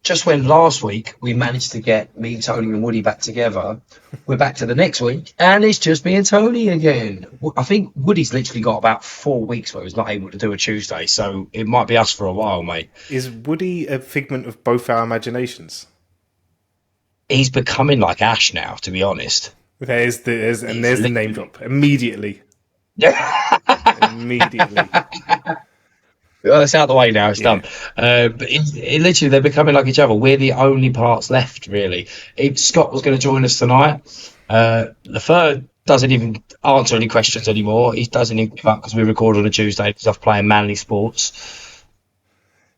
just when last week we managed to get me, Tony, and Woody back together, we're back to the next week, and it's just me and Tony again. I think Woody's literally got about 4 weeks where he's not able to do a Tuesday, so it might be us for a while, mate. Is Woody a figment of both our imaginations? He's becoming like Ash now, to be honest. There's the name drop immediately. Yeah. Immediately. Well, it's out of the way now. It's Yeah. done. But it literally, they're becoming like each other. We're the only parts left, really. Scott was going to join us tonight. The third doesn't even answer any questions anymore. He doesn't even give up because we record on a Tuesday because I'm playing manly sports.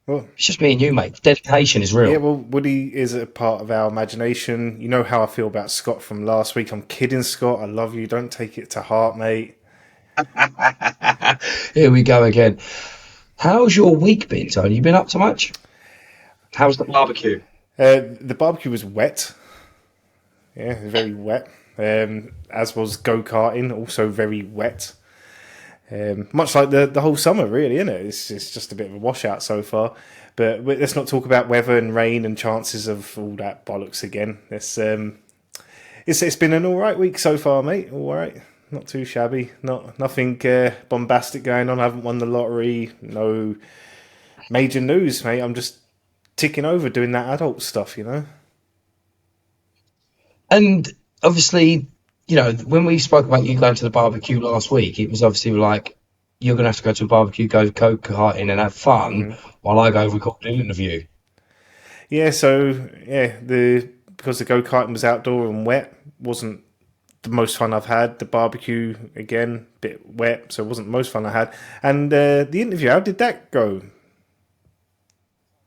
Well, It's just me and you, mate. Dedication is real. yeah, well, Woody is a part of our imagination. You know how I feel about Scott from last week. I'm kidding, Scott. I love you. Don't take it to heart, mate. Here we go again. How's your week been, Tony? You been up to much? How's the barbecue? The barbecue was wet. Yeah, very wet. As was go-karting, also very wet. Much like the whole summer, really, isn't it? It's just a bit of a washout so far. But let's not talk about weather and rain and chances of all that bollocks again. It's been an all right week so far, mate. All right, not too shabby. Nothing bombastic going on. I haven't won the lottery. No major news, mate. I'm just ticking over doing that adult stuff, you know. And obviously, when we spoke about you going to the barbecue last week, it was obviously like you're going to have to go to a barbecue, go go-karting and have fun while I go record an interview. Yeah, so yeah, because the go-karting was outdoor and wet, wasn't the most fun I've had. The barbecue again, bit wet, so it wasn't the most fun I had. And the interview, how did that go?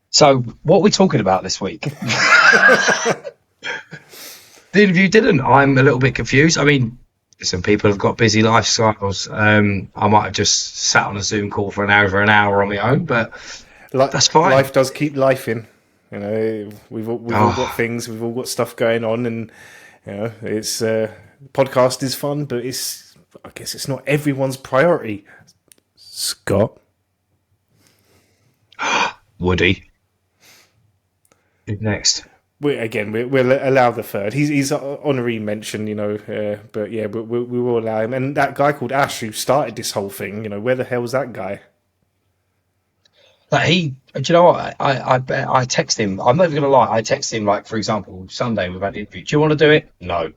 So what are we talking about this week? The interview didn't. I'm a little bit confused. I mean, some people have got busy lifestyles. I might have just sat on a Zoom call for an hour on my own, but that's fine. Life does keep life in. You know, we've all got things, we've all got stuff going on, and you know, it's podcast is fun, but I guess it's not everyone's priority. Scott, Woody, who's next? We'll allow the third. He's honorary mention, you know, but yeah, we will allow him. And that guy called Ash who started this whole thing, you know, where the hell was that guy? Like do you know what? I text him. I'm not even gonna lie. I text him like, for example, Sunday we've had an interview. Do you want to do it? No.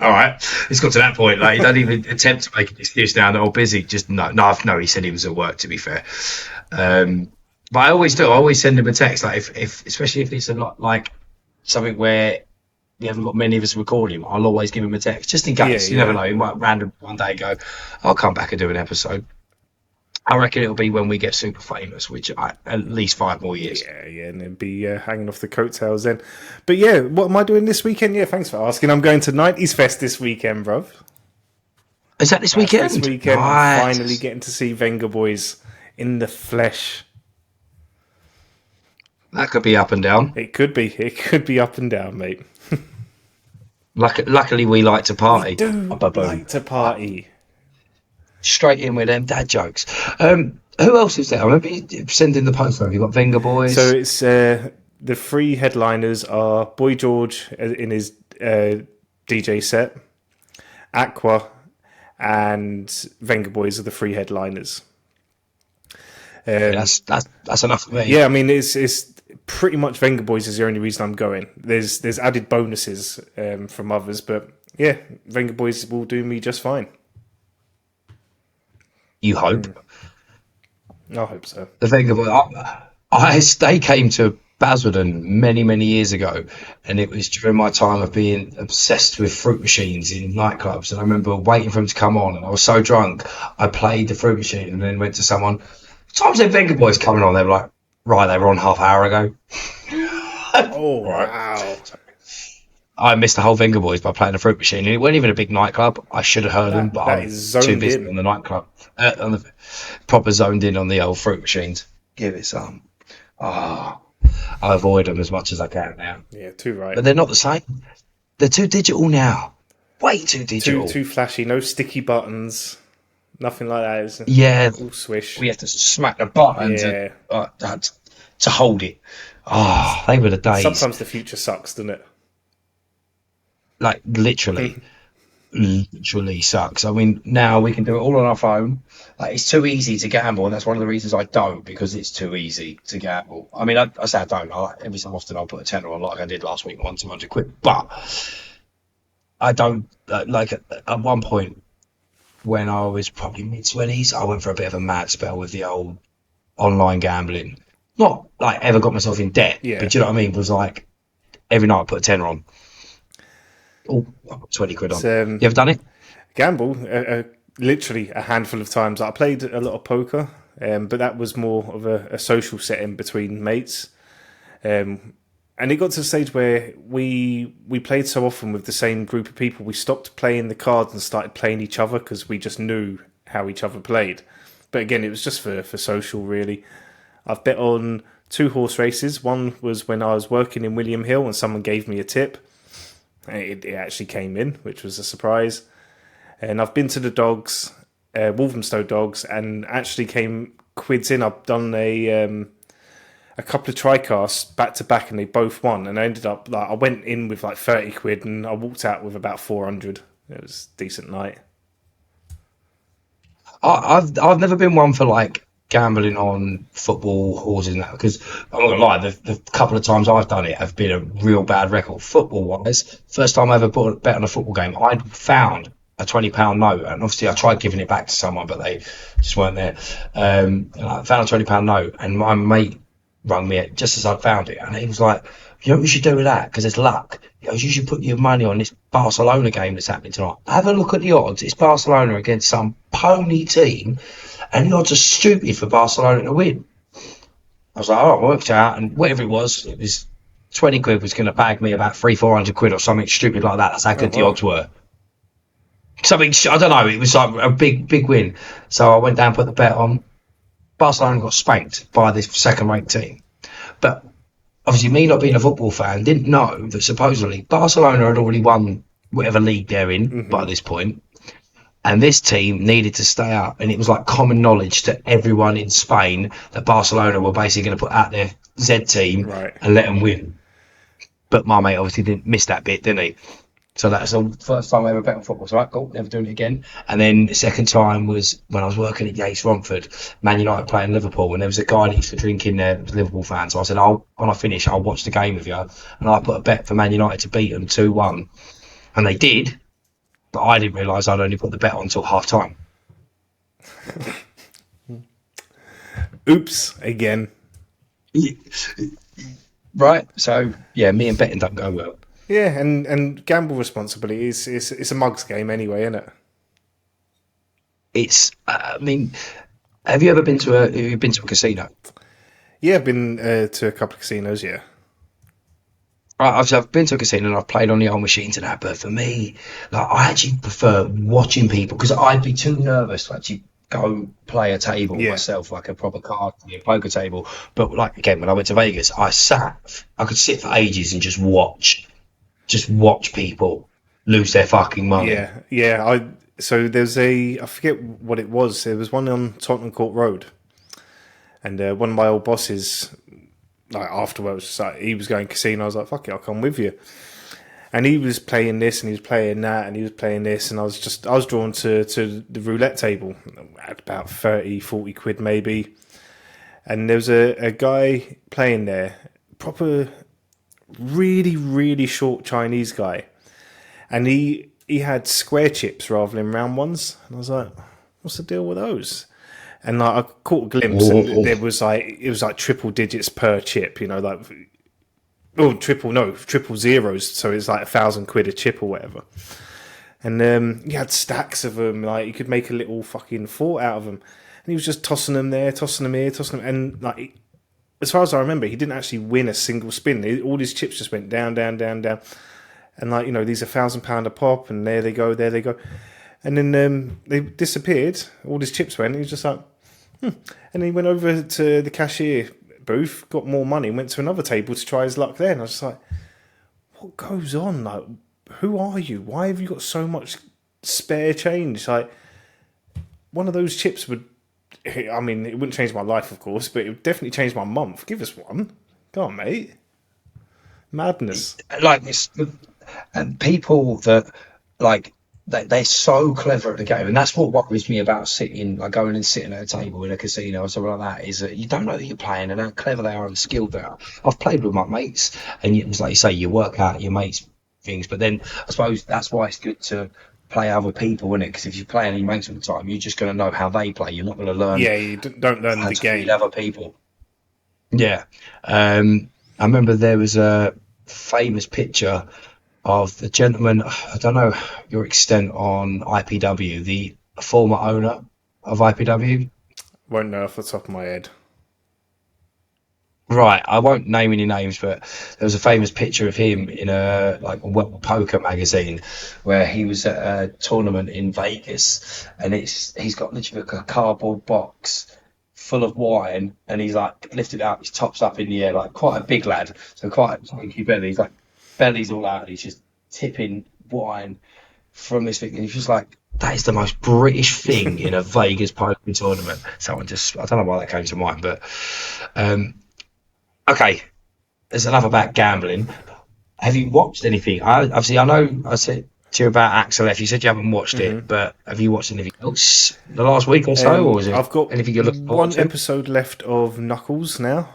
All right, it's got to that point. Like he doesn't even attempt to make an excuse now. They're all busy. Just no. He said he was at work. To be fair, but I always do. I always send him a text. Like if especially if it's a lot like something where we haven't got many of us recording, I'll always give him a text just in case. You never know. He might random one day go, I'll come back and do an episode. I reckon it'll be when we get super famous, which at least 5 more years. Yeah, and then be hanging off the coattails then. But yeah, what am I doing this weekend? Yeah, thanks for asking. I'm going to 90s Fest this weekend, bruv. Is that this weekend? This weekend, nice. I'm finally getting to see Venga Boys in the flesh. That could be up and down. It could be up and down, mate. Luckily, we like to party. We do like to party. Straight in with them dad jokes. Who else is there? I remember you sending the post. Have you got Venga Boys? So it's the 3 headliners are Boy George in his DJ set, Aqua, and Venga Boys are the 3 headliners. That's enough for me. Yeah, I mean it's pretty much Venga Boys is the only reason I'm going. There's added bonuses from others, but yeah, Venga Boys will do me just fine. You hope. I hope so. The Venga Boys. They came to Basildon many years ago, and it was during my time of being obsessed with fruit machines in nightclubs. And I remember waiting for them to come on, and I was so drunk, I played the fruit machine, and then went to someone. Times the Venga Boys coming on, they were like, right, they were on half hour ago. Oh, wow. I missed the whole Venga Boys by playing the fruit machine. And it wasn't even a big nightclub. I should have heard them, but I was too busy on the nightclub. On the proper zoned in on the old fruit machines. Give it some. I avoid them as much as I can now. Yeah, too right. But they're not the same. They're too digital now. Way too digital. Too flashy. No sticky buttons. Nothing like that. Yeah. All swish. We have to smack the buttons. Yeah. to hold it. Oh, they were the days. Sometimes the future sucks, doesn't it? Like literally sucks. I mean, now we can do it all on our phone. Like, it's too easy to gamble, and that's one of the reasons I don't, because it's too easy to gamble. I mean, I say I don't. Every so often I'll put a tenner on, like I did last week, 200 quid. But I don't like at one point when I was probably mid 20s, I went for a bit of a mad spell with the old online gambling. Not like ever got myself in debt, Yeah. but do you know what I mean? It was like every night I put a tenner on. Oh, I put 20 quid on. It's, You ever done it? gamble, literally a handful of times. I played a lot of poker, but that was more of a social setting between mates. And it got to the stage where we played so often with the same group of people, we stopped playing the cards and started playing each other because we just knew how each other played. But again, it was just for social, really. I've bet on 2 horse races. One was when I was working in William Hill and someone gave me a tip. It actually came in, which was a surprise. And I've been to the Dogs, Walthamstow Dogs, and actually came quids in. I've done a couple of tricasts back to back, and they both won. And I ended up like I went in with like 30 quid, and I walked out with about 400. It was a decent night. I've never been one for like gambling on football horses and that, because I'm not gonna lie, the couple of times I've done it have been a real bad record football wise. First time I ever put a bet on a football game, I'd found a £20 note, and obviously I tried giving it back to someone, but they just weren't there. And I found a £20 note, and my mate rung me just as I'd found it, and he was like, "You know what you should do with that? Because it's luck." He goes, "You should put your money on this Barcelona game that's happening tonight. Have a look at the odds. It's Barcelona against some pony team, and the odds are stupid for Barcelona to win." I was like, "Oh, I worked out, and whatever it was 20 quid was going to bag me about 400 quid or something stupid like that. That's how Oh good the wow! odds were. Something, I don't know. It was like a big win. So I went down, put the bet on. Barcelona got spanked by this second-rate team. But obviously, me not being a football fan, didn't know that supposedly Barcelona had already won whatever league they're in by this point, and this team needed to stay up. And it was like common knowledge to everyone in Spain that Barcelona were basically going to put out their Z team Right. and let them win. But my mate obviously didn't miss that bit, didn't he? So that's the first time I ever bet on football. So, right, cool, never doing it again. And then the second time was when I was working at Yates Romford, Man United playing Liverpool, and there was a guy that used to drink in there, was a Liverpool fan. So I said, when I finish, I'll watch the game with you. And I put a bet for Man United to beat them 2-1. And they did, but I didn't realise I'd only put the bet on until half time. Oops, again. Right? So, yeah, me and betting don't go well. Yeah, and gamble responsibly is it's a mug's game anyway, isn't it? It's, I mean, have you been to a casino? Yeah, I've been to a couple of casinos. Yeah. Right, I've been to a casino and I've played on the old machines and that, but for me, like, I actually prefer watching people, because I'd be too nervous to actually go play a table Yeah. myself, like a proper card, poker table. But like again, when I went to Vegas, I could sit for ages and just watch people lose their fucking money. Yeah. So there's I forget what it was. There was one on Tottenham Court Road, and one of my old bosses, like afterwards, like, he was going casino. I was like, "Fuck it, I'll come with you." And he was playing this, and he was playing that, and he was playing this, and I was drawn to the roulette table at about 30, 40 quid maybe. And there was a guy playing there, proper, really, really short Chinese guy. And he had square chips rather than round ones. And I was like, what's the deal with those? And like, I caught a glimpse, and it was like triple digits per chip, like, triple zeros. So it's like 1,000 quid a chip or whatever. And he had stacks of them. Like, you could make a little fucking fort out of them. And he was just tossing them there, tossing them here, tossing them. And like, as far as I remember, he didn't actually win a single spin. All his chips just went down, down, down, down. And like, these are £1,000 a pop, and there they go. And then they disappeared. All his chips went. And he was just like, And he went over to the cashier booth, got more money, and went to another table to try his luck there. And I was just like, what goes on? Like, who are you? Why have you got so much spare change? Like, one of those chips would, I mean, it wouldn't change my life, of course, but it would definitely change my month. Give us one. Go on, mate. Madness. Like this, and people that like they're so clever at the game, and that's what worries me about sitting, like going and sitting at a table in a casino or something like that, is that you don't know that you're playing and how clever they are and skilled they are. I've played with my mates, and it's like you say, you work out your mates things, but then I suppose that's why it's good to play other people, isn't it? Because if you play any mates all the time, you're just going to know how they play. You're not going to learn Yeah, you don't learn how the to read game. other people. Yeah. I remember there was a famous picture of the gentleman. I don't know your extent on IPW, the former owner of IPW. Won't know off the top of my head. Right, I won't name any names, but there was a famous picture of him in a like a World Poker magazine where he was at a tournament in Vegas, and he's got literally like a cardboard box full of wine, and he's like lifted up, his top's up in the air, like quite a big lad, so quite a chunky belly. He's like belly's all out, and he's just tipping wine from this thing, and he's just like. That is the most British thing in a Vegas poker tournament. Someone just, I don't know why that came to mind, but um, okay, there's enough about gambling. Have you watched anything? Obviously, I know I said to you about Axel F. You said you haven't watched it, but have you watched anything else the last week or so, or is it I've got anything you're looking forward one to? episode left of Knuckles now.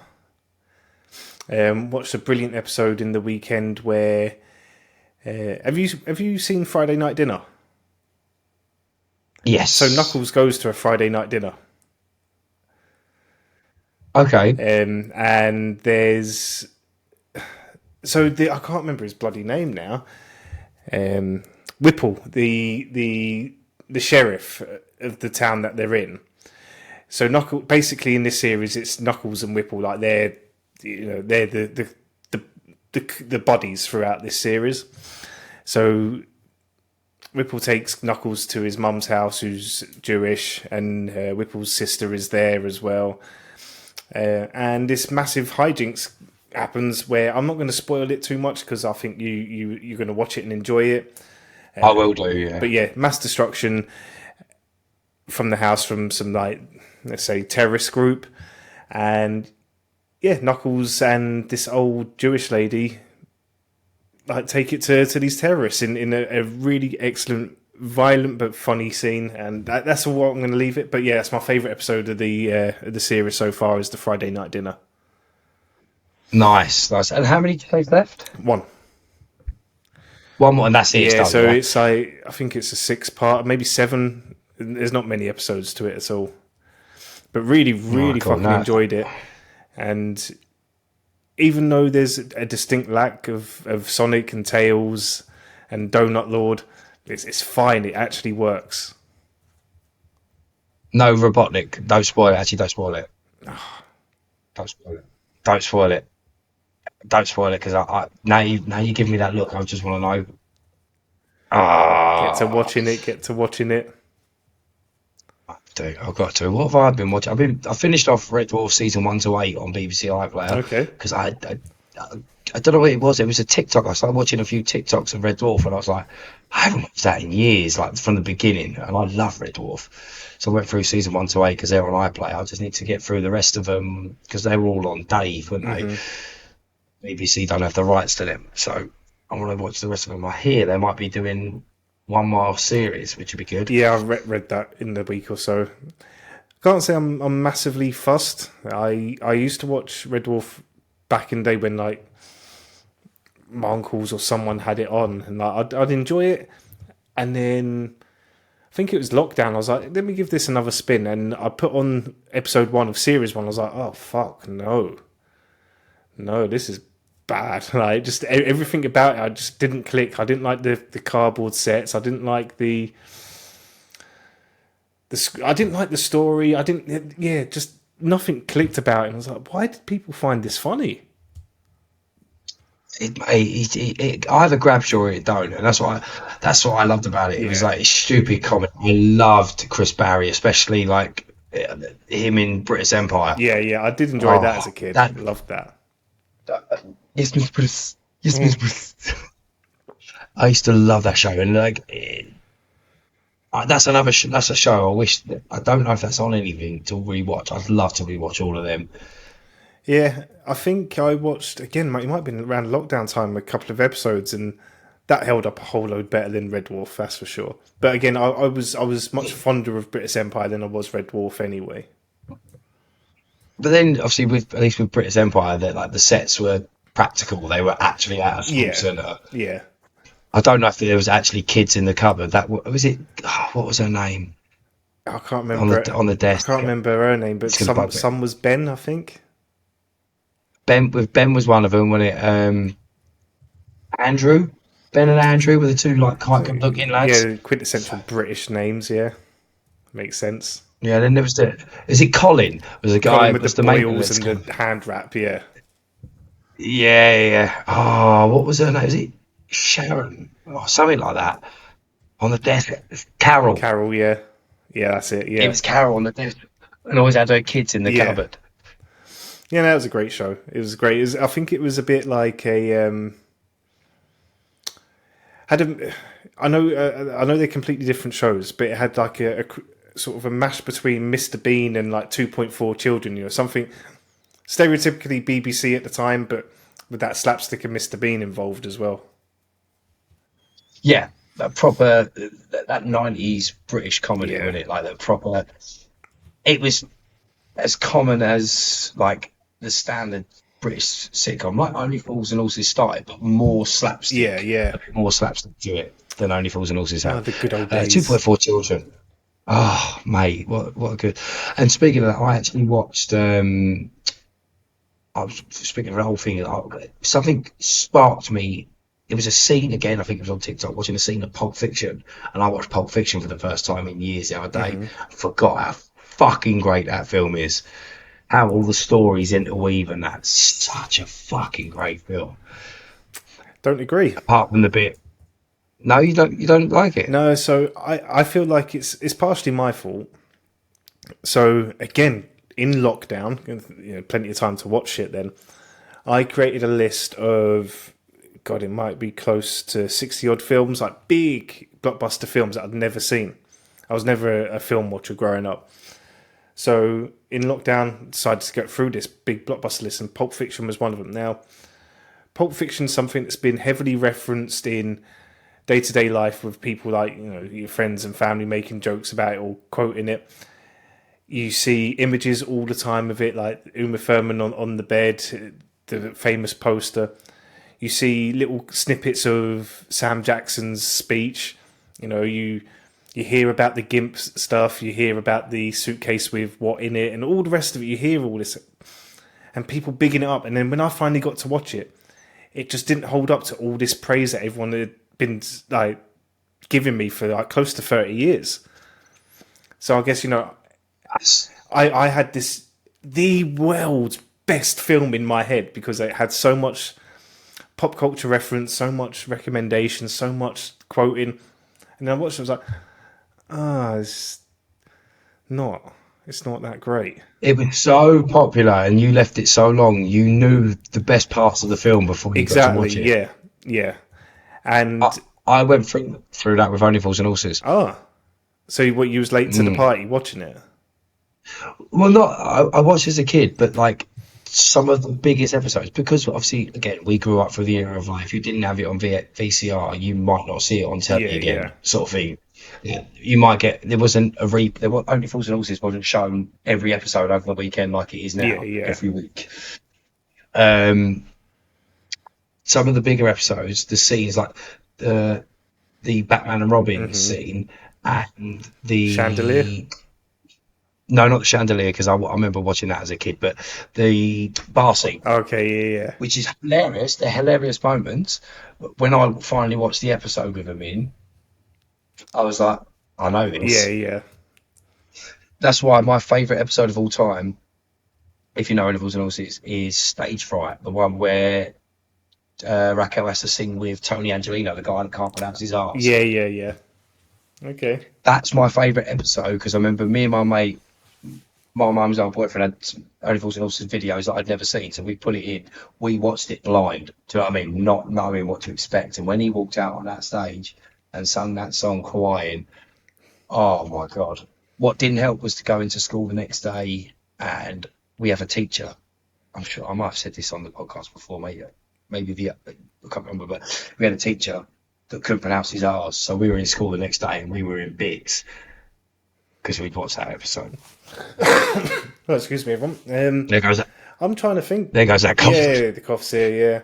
Watched a brilliant episode in the weekend where have you seen Friday Night Dinner? Yes. So Knuckles goes to a Friday night dinner, Okay. and there's I can't remember his bloody name now. Whipple, the sheriff of the town that they're in. So Knuckles, basically in this series, it's Knuckles and Whipple, like they're the bodies throughout this series. So Whipple takes Knuckles to his mum's house, who's Jewish, and Whipple's sister is there as well. And this massive hijinks happens where I'm not going to spoil it too much because I think you're going to watch it and enjoy it. I will do, yeah. But yeah, mass destruction from the house from some, like, let's say, terrorist group. And yeah, Knuckles and this old Jewish lady like take it to these terrorists in a really excellent, violent but funny scene. And that's all I'm going to leave it. But yeah, that's my favourite episode of the series so far, is the Friday night dinner. Nice, nice. And how many days left? One. One more, and that's it. Yeah, Done, so yeah? it's like, I think it's a 6-part, maybe 7. There's not many episodes to it at all. But really, really cool. fucking enjoyed it. And even though there's a distinct lack of Sonic and Tails and Donut Lord, it's fine. It actually works. No Robotnik. Don't spoil it. Actually, don't spoil it. Don't spoil it. Don't spoil it. Don't spoil it, because I now you give me that look. I just want to know. Get to watching it. Get to watching it. Dude, I've got to. What have I been watching? I finished off Red Dwarf season 1 to 8 on BBC iPlayer. Okay. Because I don't know what it was. It was a TikTok. I started watching a few TikToks of Red Dwarf, and I was like, I haven't watched that in years, like from the beginning. And I love Red Dwarf, so I went through season 1 to 8 because they're on iPlayer. I just need to get through the rest of them because they were all on Dave, weren't they? BBC don't have the rights to them, so I want to watch the rest of them. I hear they might be doing one more series, which would be good. Yeah, I read that in the week or so. Can't say I'm massively fussed. I used to watch Red Dwarf back in the day when, like, my uncles or someone had it on, and like I'd enjoy it. And then I think it was lockdown. I was like, let me give this another spin, and I put on episode 1 of series 1. I was like, oh fuck, no, this is bad. Like, just everything about it, I just didn't click. I didn't like the cardboard sets. I didn't like I didn't like the story. I didn't. Yeah, just nothing clicked about it. And I was like, why did people find this funny? It either grabs you or it don't, and that's what I loved about it. It was like a stupid comedy. I loved Chris Barry, especially like him in British Empire. Yeah, I did enjoy that as a kid. Loved that. Yes, Miss Bruce. Yes, Miss Bruce. I used to love that show, and like That's another. That's a show. I wish. I don't know if that's on anything to rewatch. I'd love to rewatch all of them. Yeah, I think I watched again. It might have been around lockdown time, a couple of episodes, and that held up a whole load better than Red Dwarf. That's for sure. But again, I was much fonder of British Empire than I was Red Dwarf anyway. But then, obviously, with at least with British Empire, that like the sets were practical. They were actually at a school Yeah, centre. yeah. I don't know if there was actually kids in the cupboard. That was it. Oh, what was her name I can't on remember. the I can't desk? remember her name, but It's gonna bug me. some was Ben, I think. Ben was one of them, wasn't it? Andrew, Ben and Andrew were the two like quite good looking lads. Yeah, quintessential British names. Yeah, makes sense. Yeah, then there was the. Is it Colin? Was the guy? Colin with the Was the mate? boils and the hand wrap. Yeah, Yeah, yeah. Oh, what was her name? Is it Sharon? Oh, something like that. On the desk, Carol. Carol. Yeah, yeah, that's it. It Yeah, was Carol on the desk, and always had her kids in the yeah, cupboard. yeah. That was a great show. It was great. I think it was a bit like a had a. I know they're completely different shows, but it had like sort of a mash between Mr. Bean and like 2.4 Children. Something stereotypically BBC at the time, but with that slapstick of Mr. Bean involved as well. Yeah, that proper that 90s British comedy, Yeah. wasn't it? Like that proper. It was as common as like the standard British sitcom, like Only Fools and Horses started, but more Yeah, slapstick, yeah. a bit more slapstick to it than Only Fools and Horses Oh, have. the good old Two days. point four children. Oh, mate, what a good. And speaking of that, I actually watched. I was speaking of the whole thing. Something sparked me. It was a scene again. I think it was on TikTok watching a scene of Pulp Fiction, and I watched Pulp Fiction for the first time in years the other day. I forgot how fucking great that film is. How all the stories interweave, and that's such a fucking great film. Don't agree. Apart from the bit, no, you don't. You don't like it. No, so I feel like it's partially my fault. So again, in lockdown, plenty of time to watch it. Then I created a list of, God, it might be close to 60 odd films, like big blockbuster films that I'd never seen. I was never a film watcher growing up. So in lockdown, decided to go through this big blockbuster list, and Pulp Fiction was one of them. Now, Pulp Fiction is something that's been heavily referenced in day-to-day life with people like your friends and family making jokes about it or quoting it. You see images all the time of it, like Uma Thurman on the bed, the famous poster. You see little snippets of Sam Jackson's speech. You hear about the GIMP stuff. You hear about the suitcase with what in it, and all the rest of it. You hear all this, and people bigging it up. And then when I finally got to watch it, it just didn't hold up to all this praise that everyone had been like giving me for like close to 30 years. So I guess I had the world's best film in my head because it had so much pop culture reference, so much recommendation, so much quoting, and then I watched it. I was like, it's not that great. It was so popular, and you left it so long. You knew the best parts of the film before you got to Exactly. watch it. Yeah. Yeah. And I went through that with Only Fools and Horses. so what? You was late to the party watching it. Well, not I watched as a kid, but like some of the biggest episodes, because obviously, again, we grew up through the era of like, if you didn't have it on VCR, you might not see it on telly Yeah, again, yeah. sort of thing. Yeah, you might get there wasn't a there were Only Fools and Horses wasn't shown every episode over the weekend like it is now Yeah, yeah. every week. Um, some of the bigger episodes, the scenes like the Batman and Robin scene and the Chandelier. no, not the chandelier, because I remember watching that as a kid, but the bar scene, Okay. Yeah. which is hilarious. They're hilarious moments. But when I finally watched the episode with them in, I was like, I know Yeah. this. Yeah. That's why my favourite episode of all time, if you know Animals and Horses, is Stage Fright, the one where Raquel has to sing with Tony Angelino, the guy that can't pronounce his arse. Yeah. Yeah. Yeah. Okay. That's my favourite episode because I remember me and my mate, my mum's old boyfriend, had Only Fools and Horses videos that I'd never seen, so we put it in. We watched it blind. Do you know what I mean? Not knowing what to expect. And when he walked out on that stage and sung that song, crying, Oh my god! What didn't help was to go into school the next day, and we have a teacher. I'm sure I might have said this on the podcast before, maybe I can't remember, but we had a teacher that couldn't pronounce his R's, so we were in school the next day and we were in bits because we'd watched that episode. Oh, excuse me, everyone. There goes that. I'm trying to think. There goes that cough. Yeah, the cough's here. Yeah,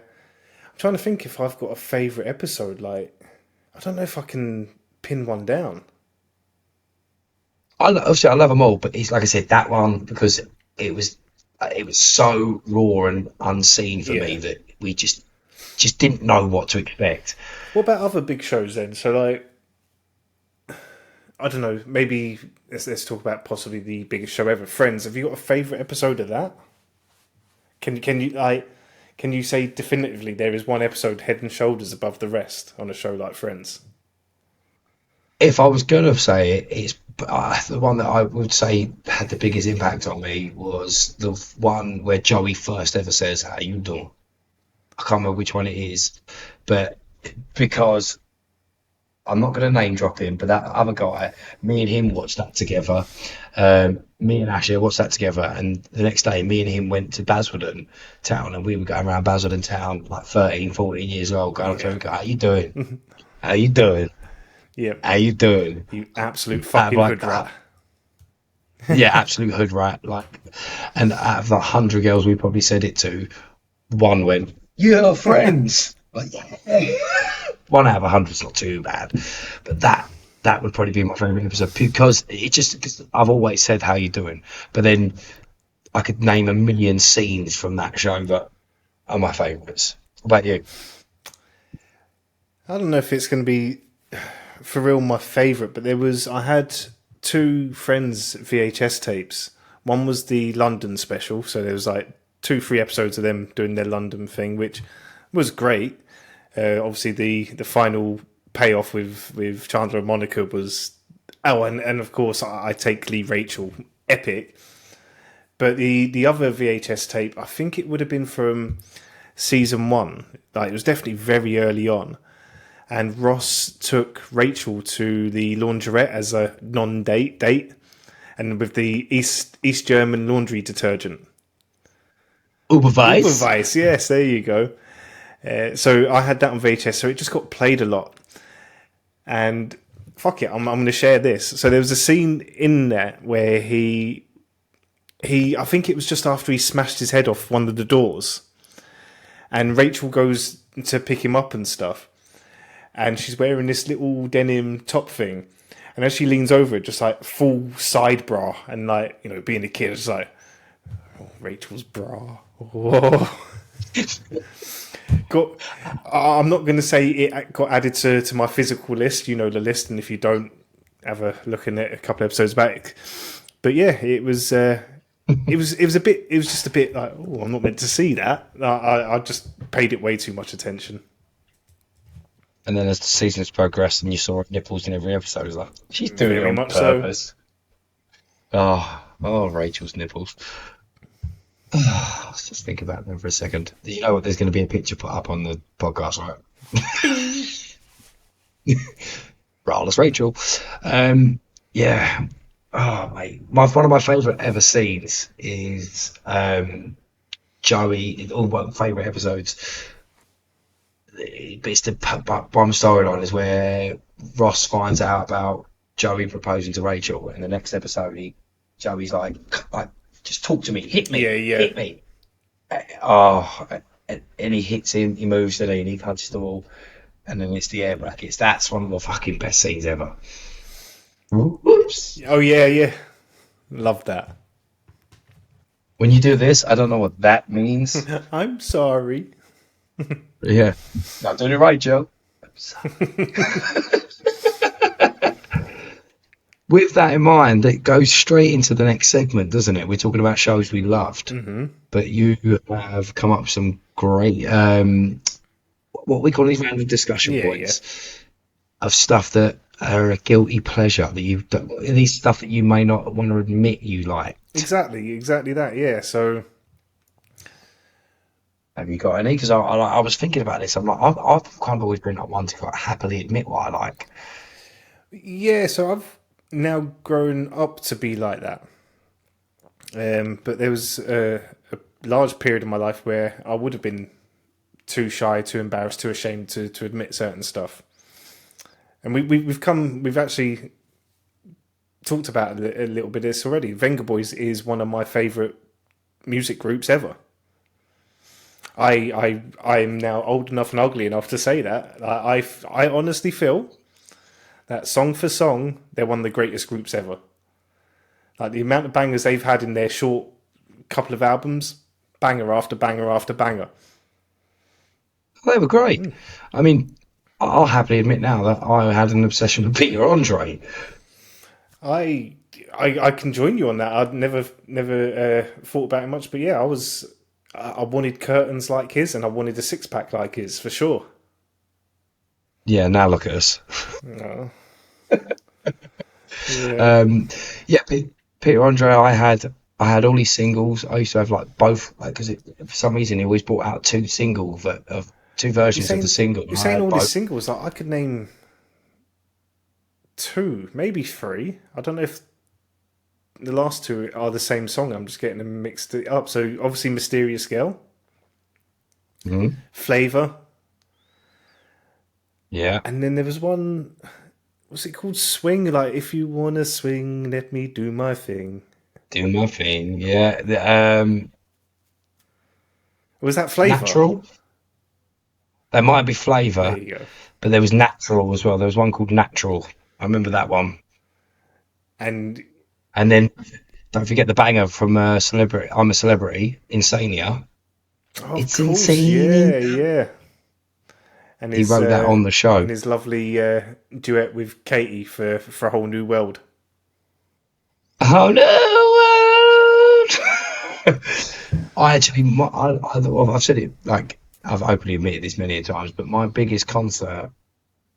I'm trying to think if I've got a favourite episode. Like, I don't know if I can pin one down. Obviously I love them all, but it's like I said, that one because it was so raw and unseen for me that we just didn't know what to expect. What about other big shows then? So, like, I don't know. Maybe let's talk about possibly the biggest show ever, Friends. Have you got a favourite episode of that? Can you say definitively there is one episode head and shoulders above the rest on a show like Friends? If I was gonna say it, it's the one that I would say had the biggest impact on me was the one where Joey first ever says, "How you doing?" I can't remember which one it is, but because I'm not going to name drop him, but that other guy, me and him watched that together. Me and Ashley watched that together, and the next day, me and him went to Basildon town, and we were going around Basildon town, like 13, 14 years old, going up to him, and go, "How you doing? How you doing? Yeah. How you doing?" You absolute fucking like hood rat. Yeah, absolute hood rat. Like, and out of the 100 girls we probably said it to, one went, "You're friends." Like, yeah. One out of 100 is not too bad, but that would probably be my favorite episode because because I've always said how you doing, but then I could name a million scenes from that show that are my favorites. What about you? I don't know if it's going to be for real my favorite, but I had two Friends VHS tapes. One was the London special, so there was like 2-3 episodes of them doing their London thing, which was great. Obviously, the final payoff with Chandler and Monica was and of course I take Lee Rachel, epic. But the other VHS tape, I think it would have been from season 1. Like, it was definitely very early on, and Ross took Rachel to the laundrette as a date, and with the East German laundry detergent. Uberweiss. Uberweiss, yes, there you go. So I had that on VHS, so it just got played a lot. And fuck it, I'm going to share this. So there was a scene in there where he I think it was just after he smashed his head off one of the doors, and Rachel goes to pick him up and stuff, and she's wearing this little denim top thing, and as she leans over it, just like full side bra, and like, you know, being a kid, it's like, oh, Rachel's bra. Whoa. I'm not going to say it got added to my physical list. You know the list, and if you don't, have a look in it a couple of episodes back. But yeah, it was just a bit like, oh, I'm not meant to see that. I just paid it way too much attention. And then as the seasons progressed and you saw nipples in every episode, it was like, she's doing Very it on much purpose. Oh, Rachel's nipples. Let's just think about them for a second. You know what? There's going to be a picture put up on the podcast, right? Raless Rachel. Yeah. Oh, mate. One of my favourite ever scenes is Joey. All my favourite episodes. But it's the one storyline is where Ross finds out about Joey proposing to Rachel, and the next episode, Joey's like, just talk to me, hit me, hit me. Oh, and he hits him, he moves the knee, and he punches the wall, and then it's the air brackets. That's one of the fucking best scenes ever. Oops. Oh yeah, love that. When you do this, I don't know what that means. I'm sorry. Yeah, not doing it right, Joe. With that in mind, it goes straight into the next segment, doesn't it? We're talking about shows we loved, but you have come up with some great, what we call these random discussion points of stuff that are a guilty pleasure that you've done, these stuff that you may not want to admit you like. Exactly that. Yeah. So, have you got any? Because I was thinking about this. I'm like, I've kind of always been like one to like happily admit what I like. Yeah. So now grown up to be like that. But there was a large period of my life where I would have been too shy, too embarrassed, too ashamed to admit certain stuff. And we've actually talked about a little bit of this already. Venga Boys is one of my favourite music groups ever. I'm now old enough and ugly enough to say that. I honestly feel that song for song, they're one of the greatest groups ever. Like the amount of bangers they've had in their short couple of albums, banger after banger after banger. They were great. I mean, I'll happily admit now that I had an obsession with Peter Andre. I I can join you on that. I'd never thought about it much, but yeah, I wanted curtains like his, and I wanted a six pack like his for sure. Yeah, now look at us. No. Yeah. Um, yeah, Peter Andre, I had all these singles. I used to have like both, like because for some reason he always brought out two You're versions of the saying single, you're and I saying had all his both. singles. Like I could name two, maybe three. I don't know if the last two are the same song. I'm just getting them mixed up. So obviously, Mysterious Girl, Mhm. Flavor, Yeah, and then there was one. What's it called? Swing. Like if you wanna swing, let me do my thing. doing my thing. Yeah, Was that Flavor? natural. There might be There flavour, you go. but there was natural as well. There was one called Natural. I remember that one. And And then don't forget the banger from Celebrity. I'm a Celebrity. Insania. oh, of It's course, insane. yeah, yeah. And He wrote that on the show. his lovely duet with Katie for a whole new world. Oh no, world! I actually, well, I've said it like I've openly admitted this many times, but my biggest concert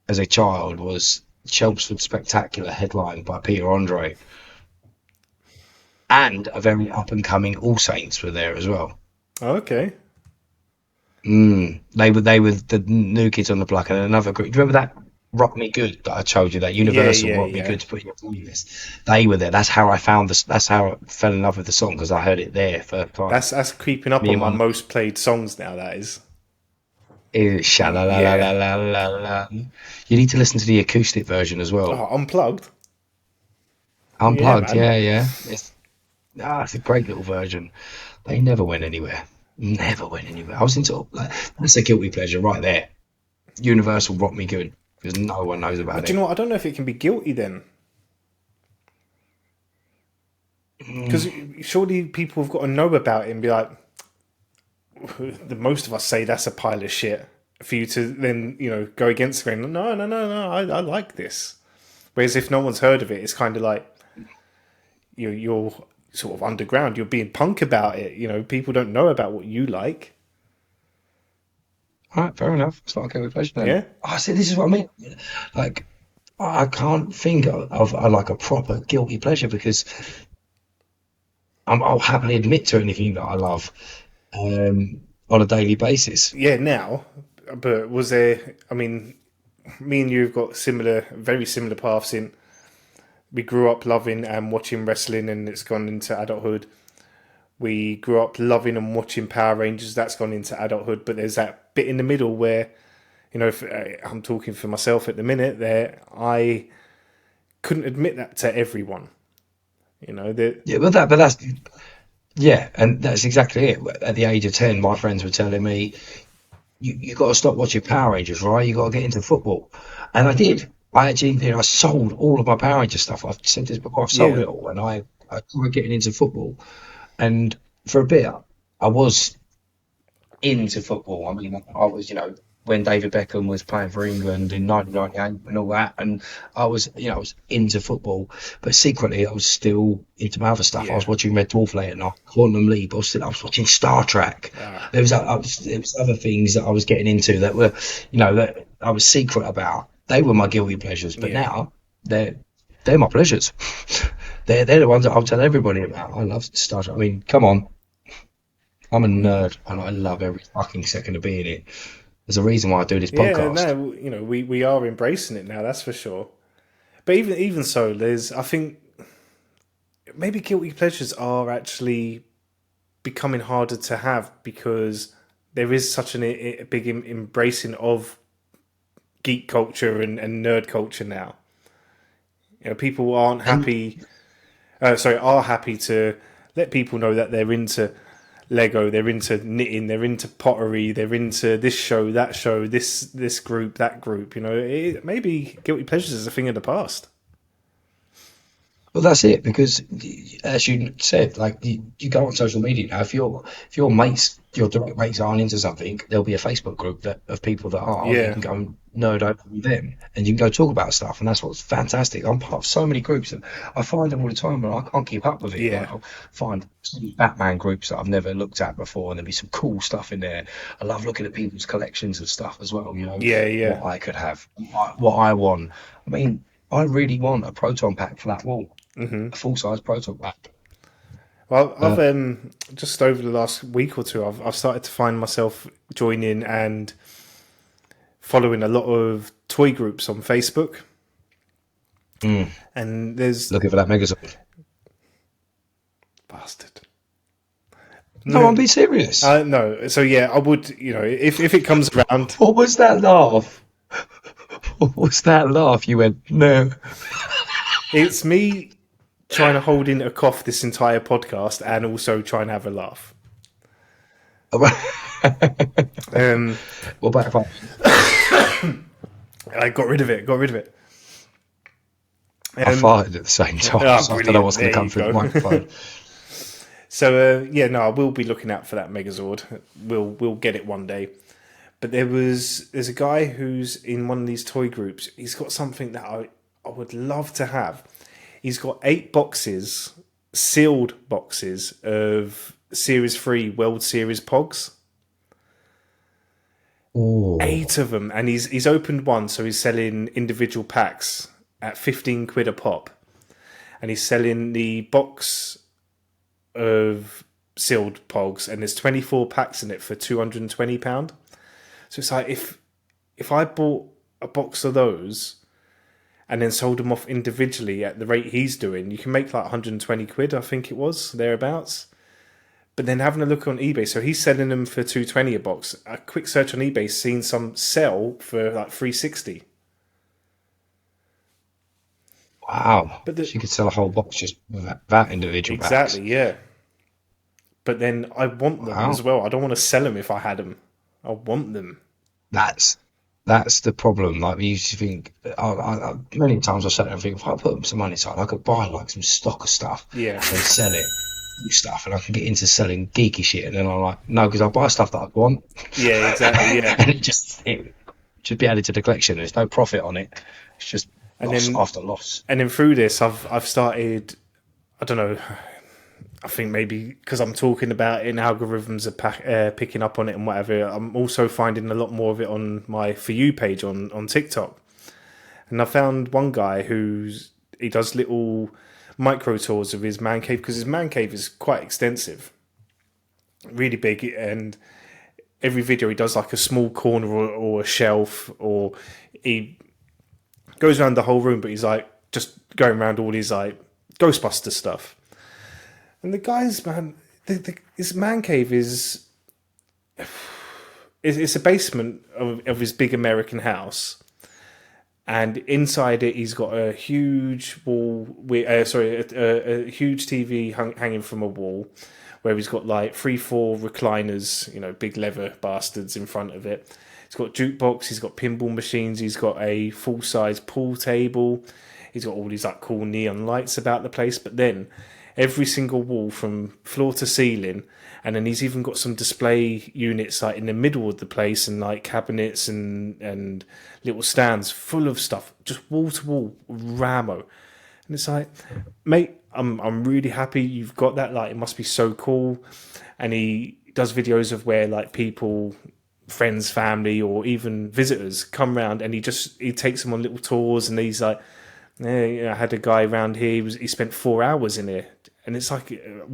as a child was Chelmsford Spectacular, headlined by Peter Andre, and a very up and coming All Saints were there as well. Oh, okay. They were the new kids on the block, and another group. Do you remember that Rock Me Good that I told you, that Yeah, Universal yeah, Rock Me yeah. Good to put in your playlist? They were there. That's how I found this. That's how I fell in love with the song, because I heard it there first time. That's creeping up Me on and my my most played songs now. That is. sha la la la la Yeah. la la la. You need to listen to the acoustic version as well. Oh, unplugged. Yeah, Unplugged, man. yeah, yeah. It's a great little version. They never went anywhere. Never went anywhere. I was into like that's a guilty pleasure right there. Universal Rock Me Good, because no one knows But about do you it. know what? I don't know if it can be guilty then, because surely people have got to know about it and be like, the most of us say that's a pile of shit. For you to then go against it, going, no, no, no, no, I like this. Whereas if no one's heard of it, it's kind of like you're sort of underground. You're being punk about it. People don't know about what you like. All right, fair enough. It's not a guilty pleasure then. Yeah, I see. This is what I mean. Like, I can't think of like a proper guilty pleasure, because I'll happily admit to anything that I love on a daily basis. yeah. Now, but was there? I mean, me and you have got very similar paths in. We grew up loving and watching wrestling, and it's gone into adulthood. We grew up loving and watching Power Rangers. That's gone into adulthood. But there's that bit in the middle where, if I'm talking for myself at the minute, there I couldn't admit that to everyone. That Yeah, but that's yeah, and that's exactly it. At the age of 10, my friends were telling me, you got to stop watching Power Rangers, right? You got to get into football. And I did. I actually, I sold all of my Power Rangers stuff. I've said this before, I've sold yeah, it all. And I tried getting into football. And for a bit, I was into football. I mean, I was, when David Beckham was playing for England in 1998 and all that, and I was into football, but secretly I was still into my other stuff. I yeah, was watching Red Dwarf late at night, Quantum Leap. I was watching Star Trek. ah, There was other things that I was getting into that were, that I was secret about. They were my guilty pleasures, but yeah, now they're they're my pleasures. They're the ones that I'll tell everybody about. I love Star Trek. I mean, come on. I'm a nerd and I love every fucking second of being it. There's a reason why I do this yeah. podcast. No, we are embracing it now. That's for sure. But even so, I think maybe guilty pleasures are actually becoming harder to have because there is such a big embracing of geek culture and nerd culture now. People aren't And happy. Are happy to let people know that they're into Lego, they're into knitting, they're into pottery, they're into this show, that show, this group, that group. Maybe guilty pleasures is a thing of the past. well, that's it because, as you said, like you go on social media now. If your mates, your direct mates aren't into something, there'll be a Facebook group of people that are, and you Yeah, can go and nerd over with them, and you can go talk about stuff, and that's what's fantastic. I'm part of so many groups, and I find them all the time, and I can't keep up with it. yeah, Like I'll find some Batman groups that I've never looked at before, and there'll be some cool stuff in there. I love looking at people's collections of stuff as well. yeah, yeah. What I could have, what I want. I mean, I really want a proton pack for that wall, a full size proton pack. Well, I've But just over the last week or two, I've started to find myself joining and following a lot of toy groups on Facebook, and there's looking for that Megazord. bastard. No, I'm being serious. No, so yeah, I would, if it comes around, What was that laugh? What was that laugh? You went, no. it's me trying to hold in a cough this entire podcast and also trying to have a laugh. Um, What about if I got rid of it. I farted at the same time? So I don't know Brilliant. what's going There to come you through the go. microphone. So yeah, no, I will be looking out for that Megazord. We'll get it one day. But there's a guy who's in one of these toy groups. He's got something that I would love to have. He's got 8 boxes, sealed boxes of Series 3 World Series Pogs. Oh, 8 of them, and he's opened one, so he's selling individual packs at 15 quid a pop, and he's selling the box of sealed pogs, and there's 24 packs in it for £220. So it's like if I bought a box of those and then sold them off individually at the rate he's doing, you can make like 120 quid, I think it was, thereabouts. But then having a look on eBay, so he's selling them for 220 a box. A quick search on eBay, seen some sell for like 360. wow. But She could sell a whole box just with that individual packs. exactly, yeah. But then I want them as Wow. well. I don't want to sell them if I had them. I want them. That's that's the problem. Like we used to think, many times I sat there and think, if I put some money aside, I could buy like some stock of stuff Yeah, and sell it, new stuff, and I can get into selling geeky shit. And then I'm like, no, because I buy stuff that I want, yeah, exactly, yeah. and it should be added to the collection. There's no profit on it. It's just And loss then after loss. and then through this, I've started. I don't know. I think maybe because I'm talking about it and algorithms are picking up on it and whatever. I'm also finding a lot more of it on my For You page on TikTok. And I found one guy he does little micro tours of his man cave because his man cave is quite extensive, really big, and every video he does like a small corner or a shelf, or he goes around the whole room, but he's like just going around all his like Ghostbuster stuff. And the guy's man, his man cave it's a basement of his big American house, and inside it he's got a huge wall with a huge TV hanging from a wall, where he's got like 3-4 recliners, big leather bastards in front of it. He's got jukebox, he's got pinball machines, he's got a full size pool table, he's got all these like cool neon lights about the place, but then every single wall from floor to ceiling, and then he's even got some display units like in the middle of the place, and like cabinets and little stands full of stuff, just wall to wall ramo. And it's like, mate, I'm really happy you've got that. Like, it must be so cool. And he does videos of where like people, friends, family, or even visitors come round, and he takes them on little tours, and he's like, I had a guy around here. He spent 4 hours in here, and it's like a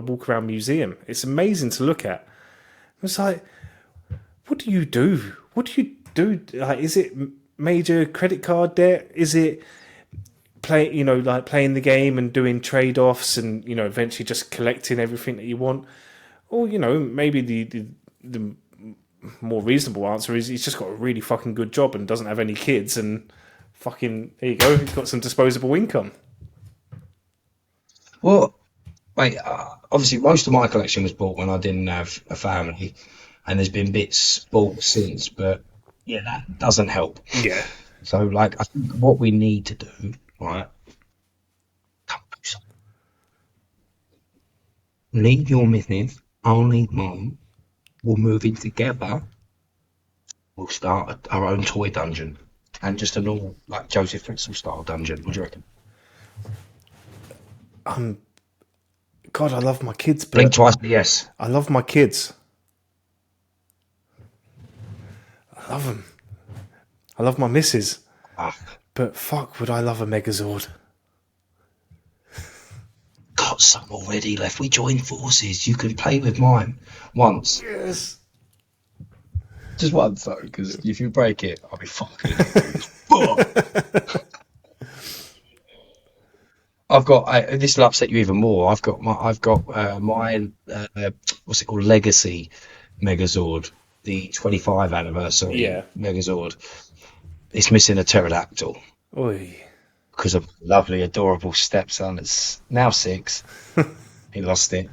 walk around museum. It's amazing to look at. It's like, what do you do? What do you do? Like, is it major credit card debt? Is it like playing the game and doing trade offs, and eventually just collecting everything that you want. Or maybe the more reasonable answer is he's just got a really fucking good job and doesn't have any kids, and fucking there you go, he's got some disposable income. Well, mate, obviously most of my collection was bought when I didn't have a family, and there's been bits bought since, but yeah, that doesn't help. Yeah. So, like, I think what we need to do, right? Come do something. Leave your missus, I'll leave mine. We'll move in together. We'll start our own toy dungeon, and just a normal, like Joseph Fritzl style dungeon. What do you reckon? God, I love my kids, Blink but twice, yes. I love my kids. I love them. I love my missus. Ah, But fuck, would I love a Megazord? got some already left. We joined forces. You can play with mine once. Yes. Just once, though, because if you break it, I'll be fucking. Fuck. I've got this will upset you even more. I've got my what's it called, Legacy Megazord, the 25 anniversary Yeah. Megazord. It's missing a pterodactyl Oi. because of lovely, adorable stepson. It's now 6. He lost it.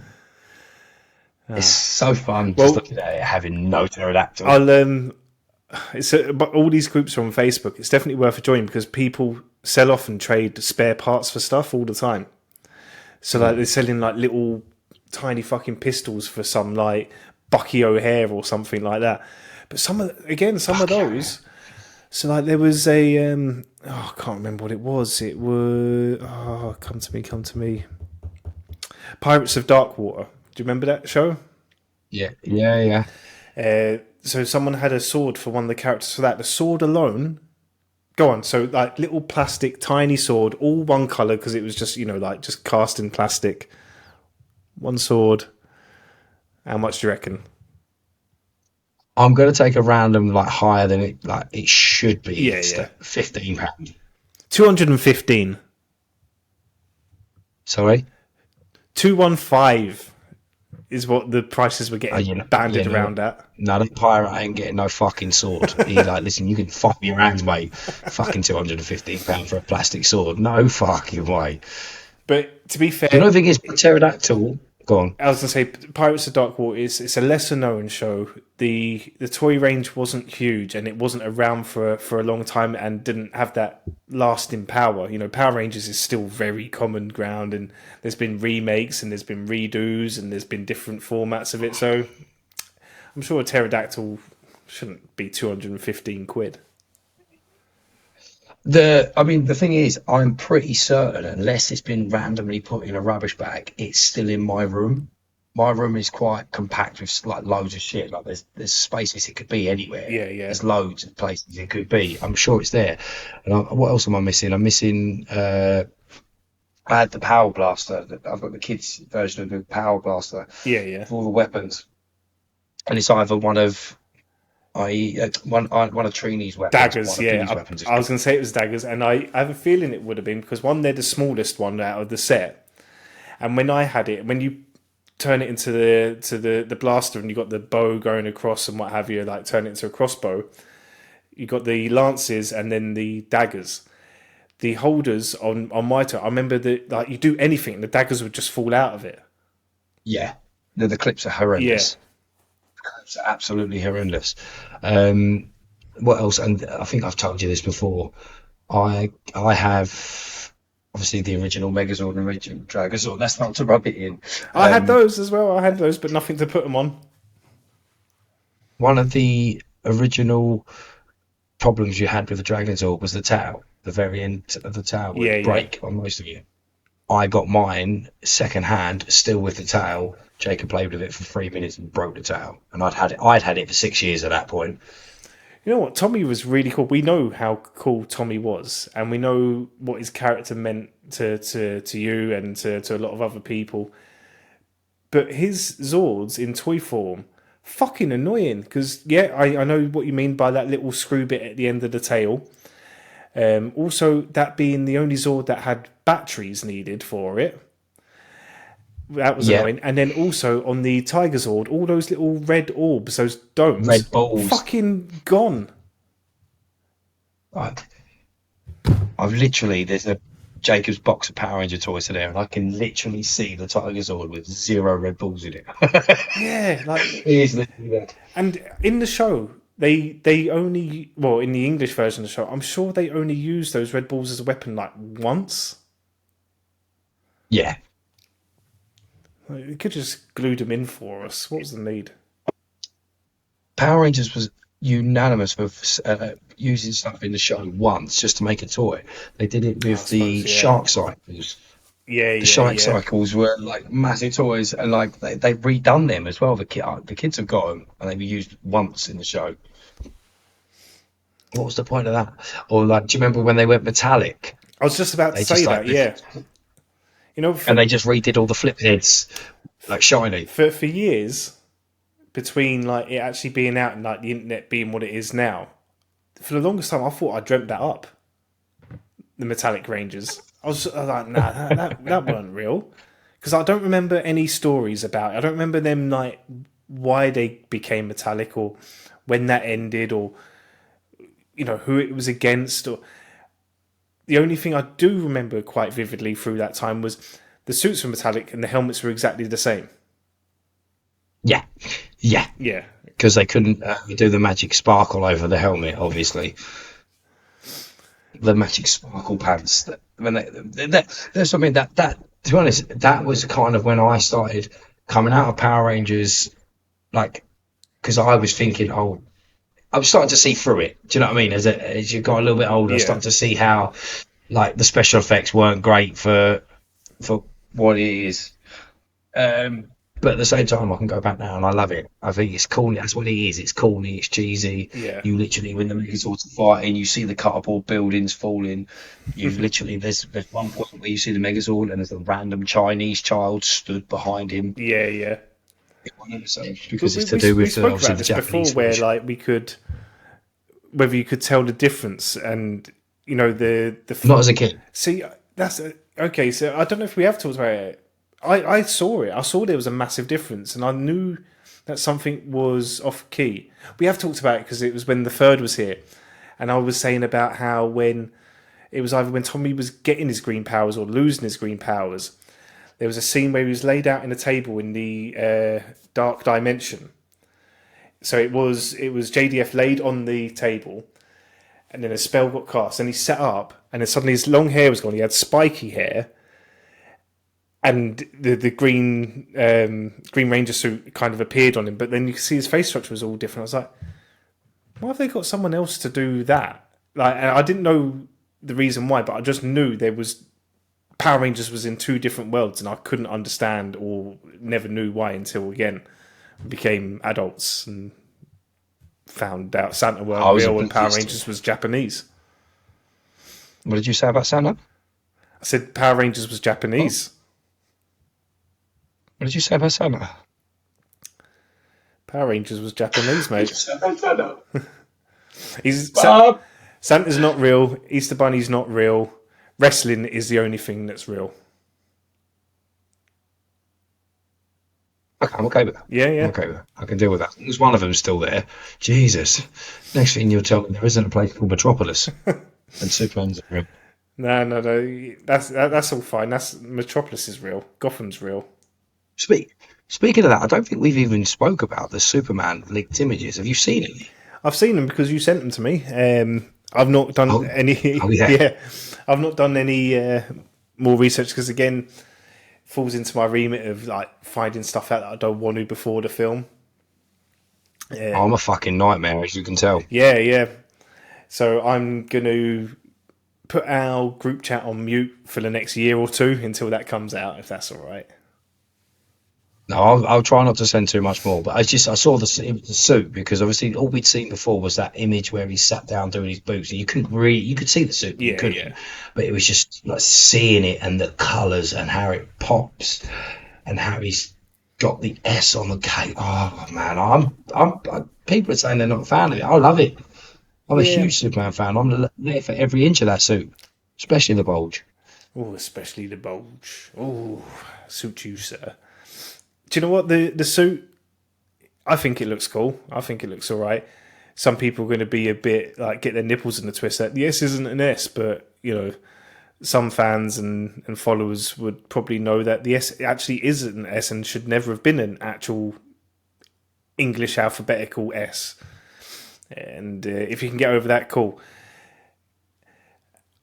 It's so fun Well- just looking at it having no pterodactyl. But all these groups are on Facebook. It's definitely worth joining because people sell off and trade spare parts for stuff all the time. So like they're selling like little tiny fucking pistols for some like Bucky O'Hare or something like that. But some of those. So like there was a I can't remember what it was. It was come to me. Pirates of Darkwater. Do you remember that show? Yeah. So someone had a sword for one of the characters for that. The sword alone, go on. So like little plastic, tiny sword, all one color because it was just like just cast in plastic. One sword. How much do you reckon? I'm gonna take a random like higher than it should be. Yeah, It's yeah. £15. 215. Sorry. 215 is what the prices were getting banded around at. No, that pirate ain't getting no fucking sword. He's like, listen, you can fuck your hands, mate. Fucking £215 for a plastic sword. No fucking way. But to be fair, The only thing is, pterodactyl. Go on. I was going to say, Pirates of Darkwater it's a lesser known show. The toy range wasn't huge and it wasn't around for a long time and didn't have that lasting power. Power Rangers is still very common ground, and there's been remakes and there's been redos and there's been different formats of it. So I'm sure a pterodactyl shouldn't be 215 quid. The thing is, I'm pretty certain, unless it's been randomly put in a rubbish bag, it's still in my room. My room is quite compact with like loads of shit. Like there's spaces it could be anywhere. Yeah. There's loads of places it could be. I'm sure it's there. And what else am I missing? I'm missing. I had the Power Blaster. I've got the kids' version of the Power Blaster Yeah. for all the weapons, and it's either one of one of Trini's weapons. Daggers, one of yeah. Billy's weapons. I was going to say it was daggers, and I have a feeling it would have been because one, they're the smallest one out of the set, and when I had it, when you turn it into the blaster and you got the bow going across and what have you, like turn it into a crossbow, you got the lances and then the daggers. The holders on my turn, I remember that like you do anything, the daggers would just fall out of it. Yeah, the clips are horrendous. Yeah. It's absolutely horrendous. What else? And I think I've told you this before. I have obviously the original Megazord and original Dragozord. That's not to rub it in. I had those as well. I had those, but nothing to put them on. One of the original problems you had with the Dragozord was the tail. The very end of the tail would break on most of you. I got mine second hand, still with the tail. Jacob played with it for 3 minutes and broke the tail, and I'd had it for 6 years at that point. You know what? Tommy was really cool. We know how cool Tommy was, and we know what his character meant to you and to a lot of other people. But his Zords in toy form, fucking annoying. Because, I know what you mean by that little screw bit at the end of the tail. Also, that being the only Zord that had batteries needed for it. That was Yeah, annoying. And then also on the Tiger Zord, all those little red orbs, those domes, red balls. fucking gone. I, I've literally there's a Jacob's box of Power Ranger toys there, and I can literally see the Tiger Sword with 0 red balls in it. Yeah, like, It is literally there. and in the show, they only, well, in the English version of the show, I'm sure they only use those red balls as a weapon like once. Yeah, Like, they could just glue them in for us. What was the need? Power Rangers was unanimous for using stuff in the show once just to make a toy. They did it I with suppose, the yeah. Shark Cycles. Yeah, The yeah, Shark yeah. Cycles were like massive toys, and like they've redone them as well. The kids have got them, and they were used once in the show. What was the point of that? Or like, do you remember when they went metallic? I was just about to They say just that, like yeah. You know, and they just redid all the flip heads like shiny. for years, between like it actually being out and like the internet being what it is now, for the longest time I thought I dreamt that up. The metallic Rangers. I was like, nah, that weren't real. Because I don't remember any stories about it. I don't remember them like why they became metallic or when that ended or who it was against. Or the only thing I do remember quite vividly through that time was the suits were metallic and the helmets were exactly the same. Yeah, yeah, Yeah, because they couldn't do the magic sparkle over the helmet, obviously. The magic sparkle pants. That's something that to be honest, that was kind of when I started coming out of Power Rangers, like because I was thinking, oh, I was starting to see through it. Do you know what I mean? As you got a little bit older, I yeah. started to see how like the special effects weren't great for what it is. But at the same time, I can go back now and I love it. I think it's corny. That's what it is. It's corny. It's cheesy. Yeah. You literally, when the Megazords are fighting, you see the cardboard buildings falling. You literally, there's one point where you see the Megazord and there's a random Chinese child stood behind him. Yeah, yeah. So, But because it's to do we with spoke obviously about the this before, Japanese where version. like we could, whether you could tell the difference, and Not as a kid. see that's okay. So I don't know if we have talked about it. I saw it. I saw there was a massive difference, and I knew that something was off key. We have talked about it because it was when the third was here, and I was saying about how when it was either when Tommy was getting his green powers or losing his green powers, there was a scene where he was laid out in a table in the dark dimension. So it was JDF laid on the table, and then a spell got cast, and he sat up, and then suddenly his long hair was gone. He had spiky hair, and the Green Ranger suit kind of appeared on him. But then you could see his face structure was all different. I was like, why have they got someone else to do that? Like, and I didn't know the reason why, but I just knew there was Power Rangers was in two different worlds, and I couldn't understand or never knew why until again we became adults and found out Santa I weren't was real and Power oblivious to Rangers it. was Japanese. What did you say about Santa? I said Power Rangers was Japanese. What did you say about Santa? Power Rangers was Japanese, What did mate. you say about Santa? He's Bob! Santa's not real. Easter Bunny's not real. Wrestling is the only thing that's real. Okay, I'm okay with that. Yeah, I'm yeah. okay with that. I can deal with that. There's one of them still there. Jesus. Next thing you'll tell me there isn't a place called Metropolis. And Superman's real. No. That's all fine. That's Metropolis is real. Gotham's real. Speaking of that, I don't think we've even spoke about the Superman leaked images. Have you seen any? I've seen them because you sent them to me. I've not done any. Oh yeah. Yeah, I've not done any more research because again, falls into my remit of like finding stuff out that I don't want to before the film. I'm a fucking nightmare, as you can tell. Yeah. So I'm going to put our group chat on mute for the next year or two until that comes out, if that's all right. No, I'll try not to send too much more. But I saw the suit because obviously all we'd seen before was that image where he sat down doing his boots, and you could see the suit, but you couldn't. Yeah. But it was just like seeing it and the colours and how it pops and how he's got the S on the cape. Oh man, I'm people are saying they're not a fan of it. I love it. I'm a Yeah. huge Superman fan. I'm there for every inch of that suit, especially the bulge. Oh, especially the bulge. Oh, suit you, sir. Do you know what the suit? I think it looks cool. I think it looks all right. Some people are going to be a bit like get their nipples in the twist that the S isn't an S, but some fans and followers would probably know that the S actually is an S and should never have been an actual English alphabetical S. And if you can get over that, cool.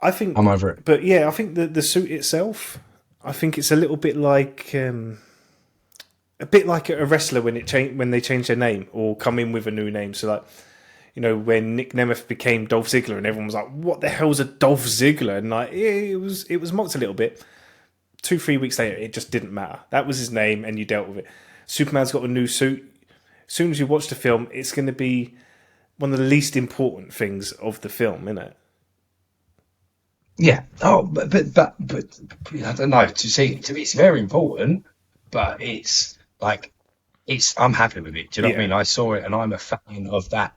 I I'm think, over it. but yeah, I think the suit itself, I think it's a little bit like a wrestler when they change their name or come in with a new name. So like, when Nick Nemeth became Dolph Ziggler, and everyone was like, "What the hell's a Dolph Ziggler?" And like, it was mocked a little bit. 2-3 weeks later, it just didn't matter. That was his name, and you dealt with it. Superman's got a new suit. As soon as you watch the film, it's going to be one of the least important things of the film, isn't it? Yeah. Oh, but I don't know. To me, it's very important, but it's like I'm happy with it. Do you know what I Yeah, mean? I saw it, and I'm a fan of that.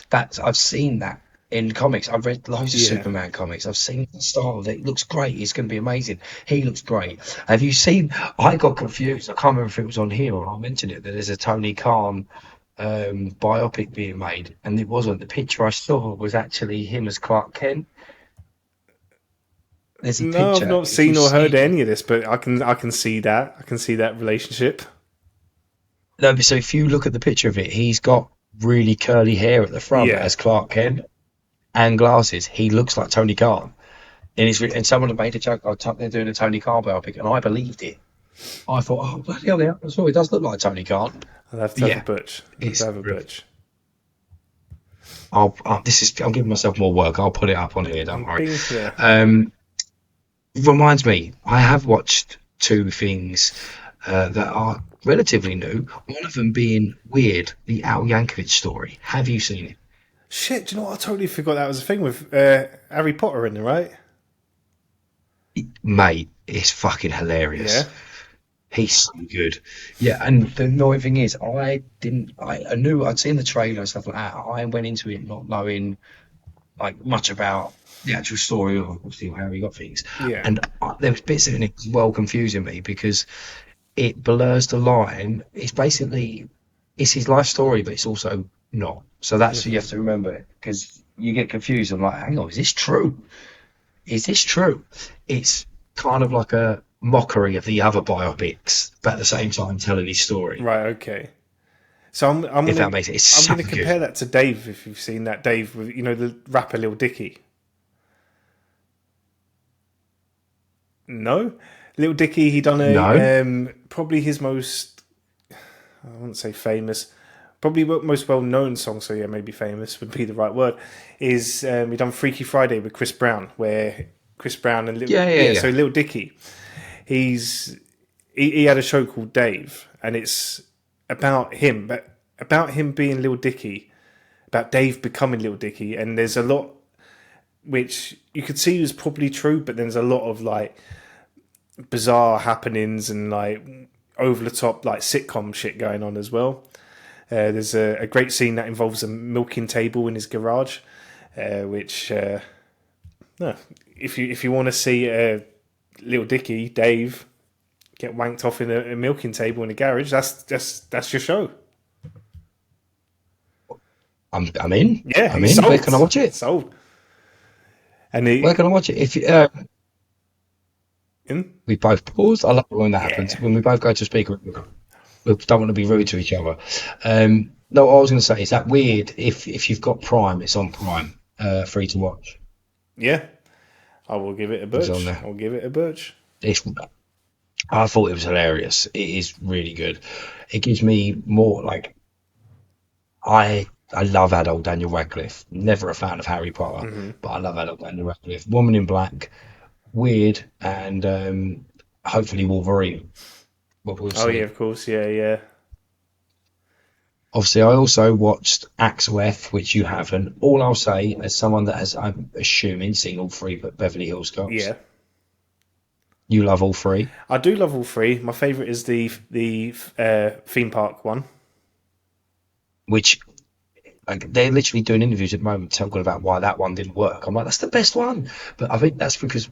That I've seen that in comics. I've read loads of yeah. Superman comics. I've seen the style of it. It looks great. It's going to be amazing. He looks great. Have you seen? I got confused. I can't remember if it was on here or I mentioned it. That there's a Tony Khan biopic being made, and it wasn't. The picture I saw was actually him as Clark Kent. There's a No, I've picture. not If you seen or see heard it, any of this, but I can see that. I can see that relationship. no, so if you look at the picture of it, he's got really curly hair at the front Yeah. as Clark Kent and glasses. He looks like Tony Khan. And someone had made a joke, they're doing a Tony Khan biopic, and I believed it. I thought, oh, bloody hell, yeah, that's all. It does look like Tony Khan. I'll have But to have a yeah, butch. I'll have to it's have a real. butch. I'm giving myself more work. I'll put it up on here. Don't worry. Bing, yeah. Um, Reminds me, I have watched two things that are relatively new. One of them being Weird, the Al Yankovic story. Have you seen it? Shit, do you know what? I totally forgot that was a thing with Harry Potter in there, right? Mate, it's fucking hilarious. Yeah. He's so good. Yeah, and the annoying thing is, I knew I'd seen the trailer and stuff like that. I went into it not knowing like much about the actual story or obviously how he got things. Yeah. And there was bits in it as well confusing me because it blurs the line. It's his life story, but it's also not. So that's what you have to remember because you get confused. I'm like, hang on, is this true? Is this true? It's kind of like a mockery of the other biopics, but at the same time telling his story. Right. Okay. So I'm If gonna that makes it, it's I'm so gonna good. compare that to Dave if you've seen that Dave with the rapper Lil Dicky. No, Lil Dicky he done No, a probably his most I wouldn't say famous, probably most well known song. So yeah, maybe famous would be the right word. Is he done Freaky Friday with Chris Brown where Chris Brown and yeah, yeah, yeah yeah. so Lil Dicky he had a show called Dave and it's about him but about him being Lil Dicky about Dave becoming Lil Dicky and there's a lot which you could see was probably true but there's a lot of like bizarre happenings and like over the top like sitcom shit going on as well. There's a great scene that involves a milking table in his garage, which no, if you want to see Little Dicky Dave get wanked off in a milking table in a garage, that's your show. I'm in. Yeah, I'm he's in. Where sold. can I watch it? Sold. And Where can I watch it? If in? we both pause, I love it when that happens. Yeah, When we both go to speaker, we don't want to be rude to each other. No, what I was going to say is that weird. If you've got Prime, it's on Prime, free to watch. yeah. I will give it a It's on butch. there. I'll give it a butch. It's. I thought it was hilarious. It is really good. It gives me more like I love adult Daniel Radcliffe. Never a fan of Harry Potter, but I love adult Daniel Radcliffe. Woman in Black, Weird, and hopefully Wolverine. What we'll Oh yeah, see. of course. Yeah, yeah, Obviously, I also watched Axel F, which you haven't. All I'll say, as someone that has, I'm assuming, seen all three but Beverly Hills Cops, yeah. you love all three, I do love all three. My favourite is the theme park one. which Like, they're literally doing interviews at the moment talking about why that one didn't work. I'm like, that's the best one. But I think that's because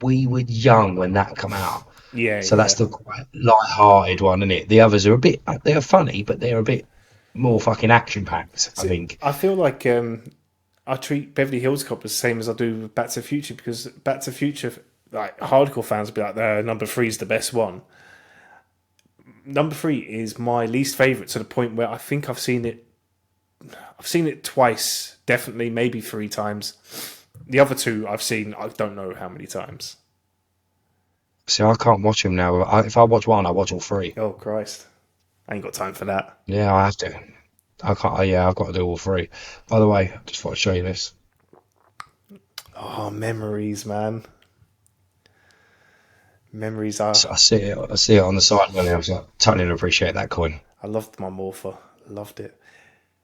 we were young when that came out. Yeah, So that's yeah. the quite light-hearted one, isn't it? The others are a bit, they're funny, but they're a bit more fucking action-packed, I So think. I feel like I treat Beverly Hills Cop the same as I do with Back to the Future, because Back to the Future, like hardcore fans will be like, number three is the best one. Number three is my least favorite, to the point where I think I've seen it. I've seen it twice, definitely, maybe three times. The other two I've seen, I don't know how many times. See, I can't watch them now. If I watch one, I watch all three. Oh Christ, I ain't got time for that. Yeah, I have to. I can't. Yeah, I've got to do all three. By the way, I just thought I'd show you this. Oh, memories, man. Memories are. So I see it on the side, and I was like, totally appreciate that coin. I loved my morpher. Loved it.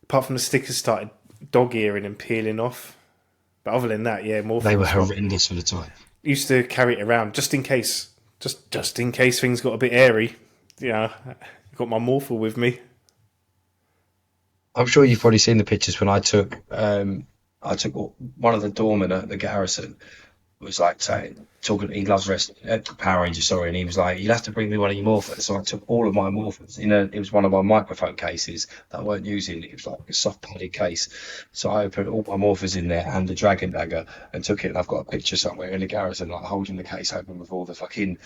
Apart from the stickers started dog earing and peeling off. But other than that, yeah, morpher They were was fun. horrendous for the time. Used to carry it around just in case. Just in case things got a bit airy. Yeah, got my morpher with me. I'm sure you've probably seen the pictures when I took one of the doormen at the garrison was like saying, talking, he loves wrestling, Power Rangers, sorry, and he was like, you'll have to bring me one of your morphers. So I took all of my morphers it was one of my microphone cases that I weren't using. It was like a soft padded case. So I put all my morphers in there and the dragon dagger and took it. And I've got a picture somewhere in the garrison, like holding the case open with all the fucking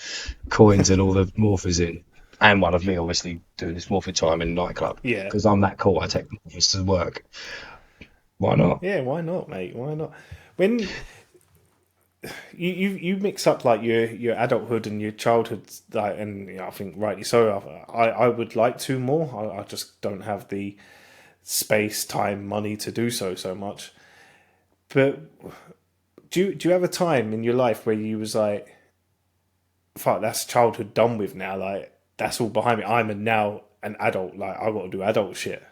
coins and all the morphers in. And one of me, obviously, doing this morphing time in a nightclub. Yeah. Because I'm that cool. I take morphers to work. Why not? Yeah, why not, mate? Why not? When you mix up like your adulthood and your childhood, like, and I think rightly so. I would like to more. I just don't have the space, time, money to do so much. But do you have a time in your life where you was like, fuck, that's childhood done with now. Like, that's all behind me. Now an adult. Like, I got to do adult shit.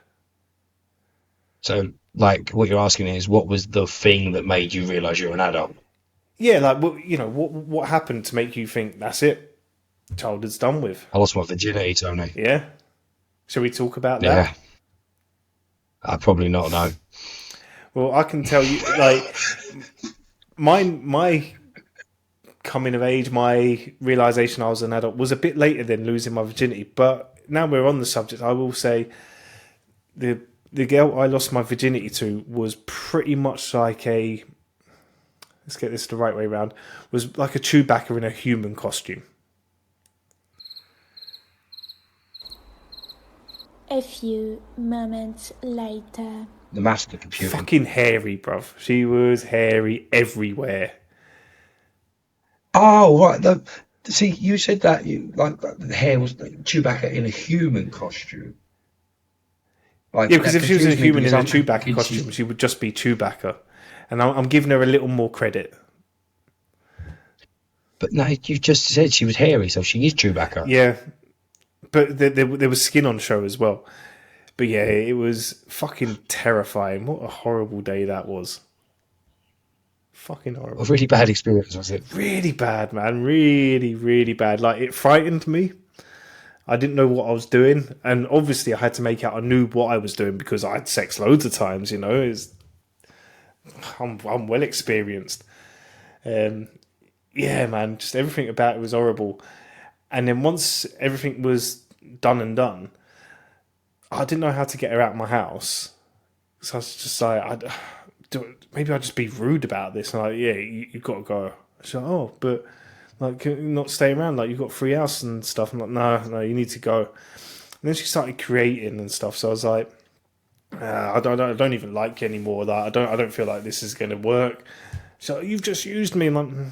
So, like, what you're asking is, what was the thing that made you realise you're an adult? Yeah, like, what happened to make you think that's it? Childhood's done with. I lost my virginity, Tony. Yeah. Shall we talk about Yeah, that? I probably not, no. Well, I can tell you, like, my coming of age, my realization I was an adult was a bit later than losing my virginity. But now we're on the subject, I will say the girl I lost my virginity to was pretty much like a, let's get this the right way around, was like a Chewbacca in a human costume. A few moments later. The master computing. Fucking hairy, bruv. She was hairy everywhere. Oh, right. See, you said that you like the hair was like Chewbacca in a human costume. Like Yeah, because that if she was a confused me human in because a I'm Chewbacca thinking costume, she would just be Chewbacca. And I'm giving her a little more credit. But no, you just said she was hairy, so she is Chewbacca. Yeah, but there was skin on show as well. But yeah, it was fucking terrifying. What a horrible day that was. Fucking A horrible. really bad experience, was it? Really bad, man. Really, really bad. Like, it frightened me. I didn't know what I was doing. And obviously I had to make out I knew what I was doing because I had sex loads of times, you know. I'm well experienced. Yeah, man, just everything about it was horrible. And then once everything was done and done, I didn't know how to get her out of my house. So I was just like, maybe I'll just be rude about this. And like, yeah, you've got to go. She's like, oh, but like, can you not stay around? Like, you've got free house and stuff. I'm like, no, you need to go. And then she started creating and stuff. So I was like, I don't even like you anymore. Like, I don't feel like this is going to work. So you've just used me. I'm like,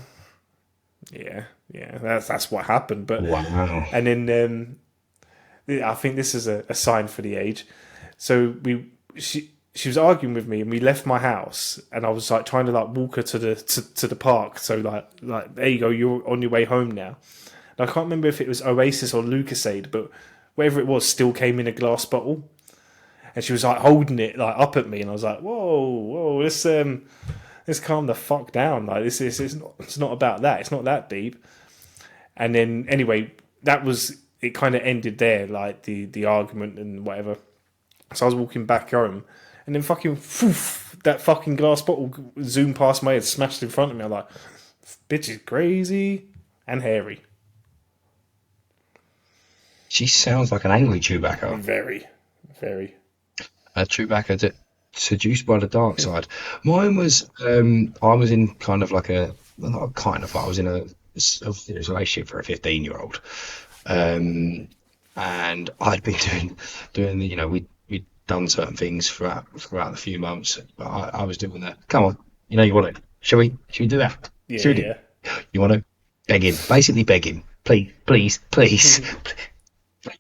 yeah, that's what happened. But Wow. and then I think this is a sign for the age. So she was arguing with me, and we left my house, and I was like trying to like walk her to the park. So like there you go, you're on your way home now. And I can't remember if it was Oasis or Lucasade, but whatever it was, still came in a glass bottle, and she was like holding it like up at me, and I was like, whoa, let's calm the fuck down. Like this is it's not about that. It's not that deep. And then anyway, that was it. Kind of ended there, like the argument and whatever. So I was walking back home, and then fucking poof, that fucking glass bottle zoomed past my head, smashed in front of me. I'm like, bitch is crazy and hairy. She sounds like an angry Chewbacca. Very, very. A Chewbacca seduced by the dark side. Mine was, I was in kind of like a, well, not kind of, I was in a relationship for a 15-year-old. And I'd been doing the, we'd done certain things throughout the few months. But I was doing that. Come on, you want it? Should we do that? Yeah, Should we do? yeah. You want to? Basically begging. Please, please, please.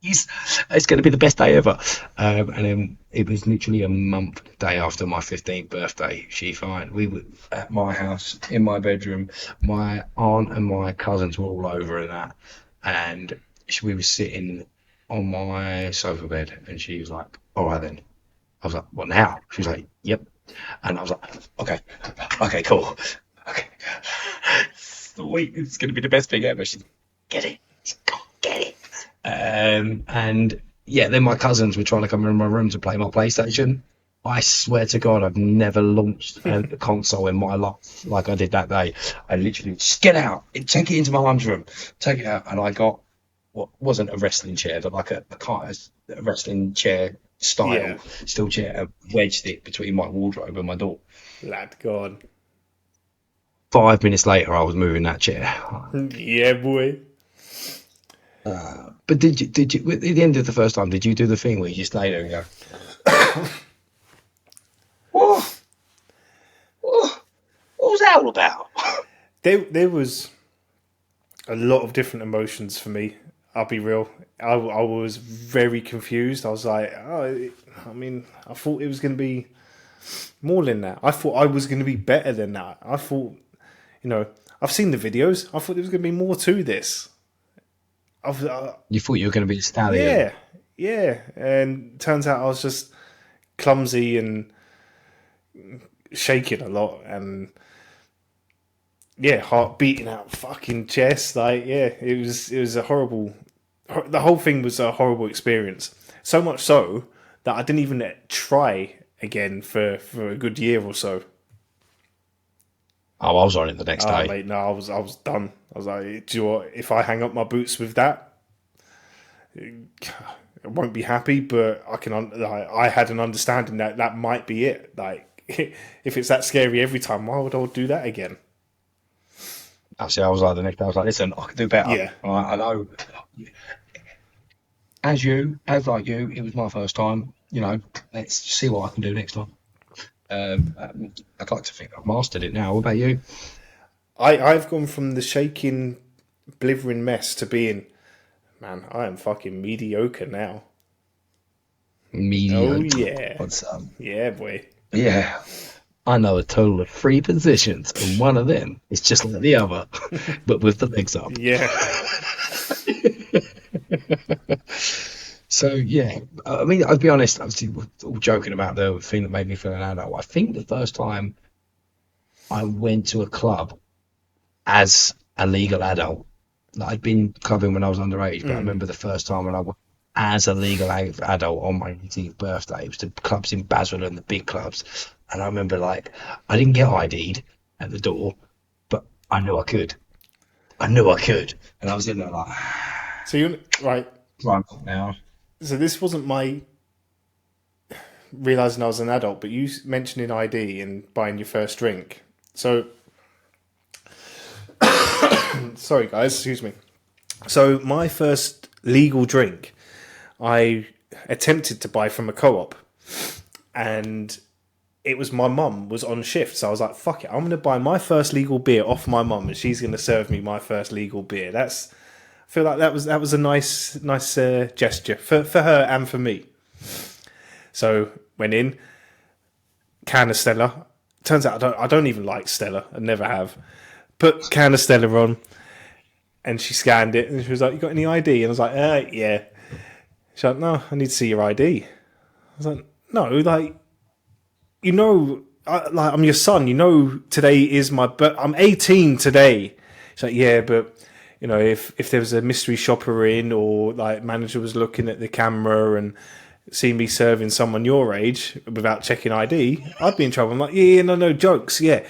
Please, it's going to be the best day ever. And then it was literally a month day after my 15th birthday. We were at my house in my bedroom. My aunt and my cousins were all over and that, and we were sitting on my sofa bed, and she was like, "All right then." I was like, "What now?" She was like, "Yep." And I was like, "Okay, cool, okay, sweet. It's going to be the best thing ever." She's, "Get it, go get it." And yeah, then my cousins were trying to come in my room to play my PlayStation. I swear to God, I've never launched a console in my life like I did that day. I literally just get out, take it into my mum's room, take it out, and I got what wasn't a wrestling chair, but like a wrestling chair style steel chair, wedged it between my wardrobe and my door. Lad, God. 5 minutes later, I was moving that chair. Yeah, boy. But did you at the end of the first time, did you do the thing where you just lay there and go, what was that all about? There was a lot of different emotions for me. I'll be real. I was very confused. I was like, I thought it was going to be more than that. I thought I was going to be better than that. I thought, I've seen the videos. I thought there was going to be more to this. You thought you were going to be a stallion. Yeah. And turns out I was just clumsy and shaking a lot, and heart beating out fucking chest. It was a horrible. The whole thing was a horrible experience. So much so that I didn't even try again for a good year or so. Oh, I was on it the next day. Mate, no, I was done. I was like, do you know what? If I hang up my boots with that, I won't be happy. But I had an understanding that might be it. Like, if it's that scary every time, why would I do that again? Actually, I was like the next day. I was like, listen, I can do better. Yeah. I know. As like you, it was my first time. Let's see what I can do next time. I'd like to think I've mastered it now. What about you? I've gone from the shaking, blithering mess to being, man, I am fucking mediocre now. Mediocre. Oh, yeah. What's up? Yeah, boy. Yeah. I know a total of 3 positions, and one of them is just like the other, but with the legs up. Yeah. So, yeah. I mean, I'll be honest, I was all joking about the thing that made me feel an adult. I think the first time I went to a club as a legal adult, like I'd been clubbing when I was underage, but I remember the first time when I went as a legal adult on my 18th birthday. It was the clubs in Basildon, the big clubs. And I remember, like, I didn't get ID'd at the door, but I knew I could. And I was in there like... So you're... Right now. So this wasn't my realising I was an adult, but you mentioning ID and buying your first drink. So... Sorry, guys. Excuse me. So my first legal drink, I attempted to buy from a co-op, and it was my mum was on shift, so I was like, "Fuck it, I'm going to buy my first legal beer off my mum, and she's going to serve me my first legal beer." I feel like that was a nice gesture for her and for me. So went in, can of Stella. Turns out I don't even like Stella. I never have. Put can of Stella on, and she scanned it, and she was like, "You got any ID?" And I was like, "Yeah." She's like, "No, I need to see your ID." I was like, "No, like, I'm your son. Today is but I'm 18 today." She's like, "Yeah, but if there was a mystery shopper in, or like manager was looking at the camera, and see me serving someone your age without checking ID, I'd be in trouble. I'm like, yeah, no, jokes, yeah.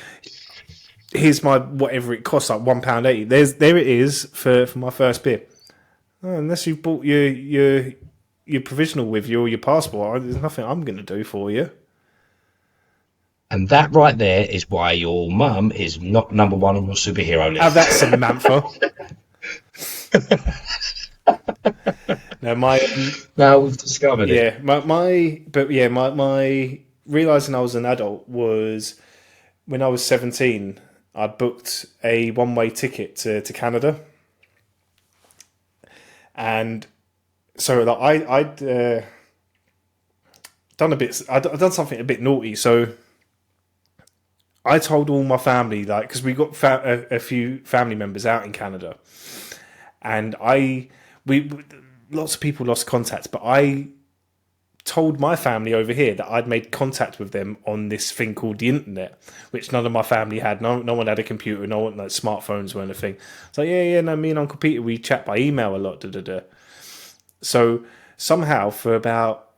Here's my whatever it costs, like £1.80. There it is for my first beer. Oh, unless you've bought your provisional with you or your passport, there's nothing I'm going to do for you. And that right there is why your mum is not number one on your superhero list. Oh, that's Samantha. Now we've discovered it. Yeah, my realizing I was an adult was when I was 17. I booked a one-way ticket to Canada, and so like I'd I'd done something a bit naughty. So I told all my family, like, because we got a few family members out in Canada, and we lots of people lost contact, but I told my family over here that I'd made contact with them on this thing called the internet, which none of my family had. No one had a computer. No one, like, smartphones weren't a thing. So no, me and Uncle Peter, we chat by email a lot. So somehow for about,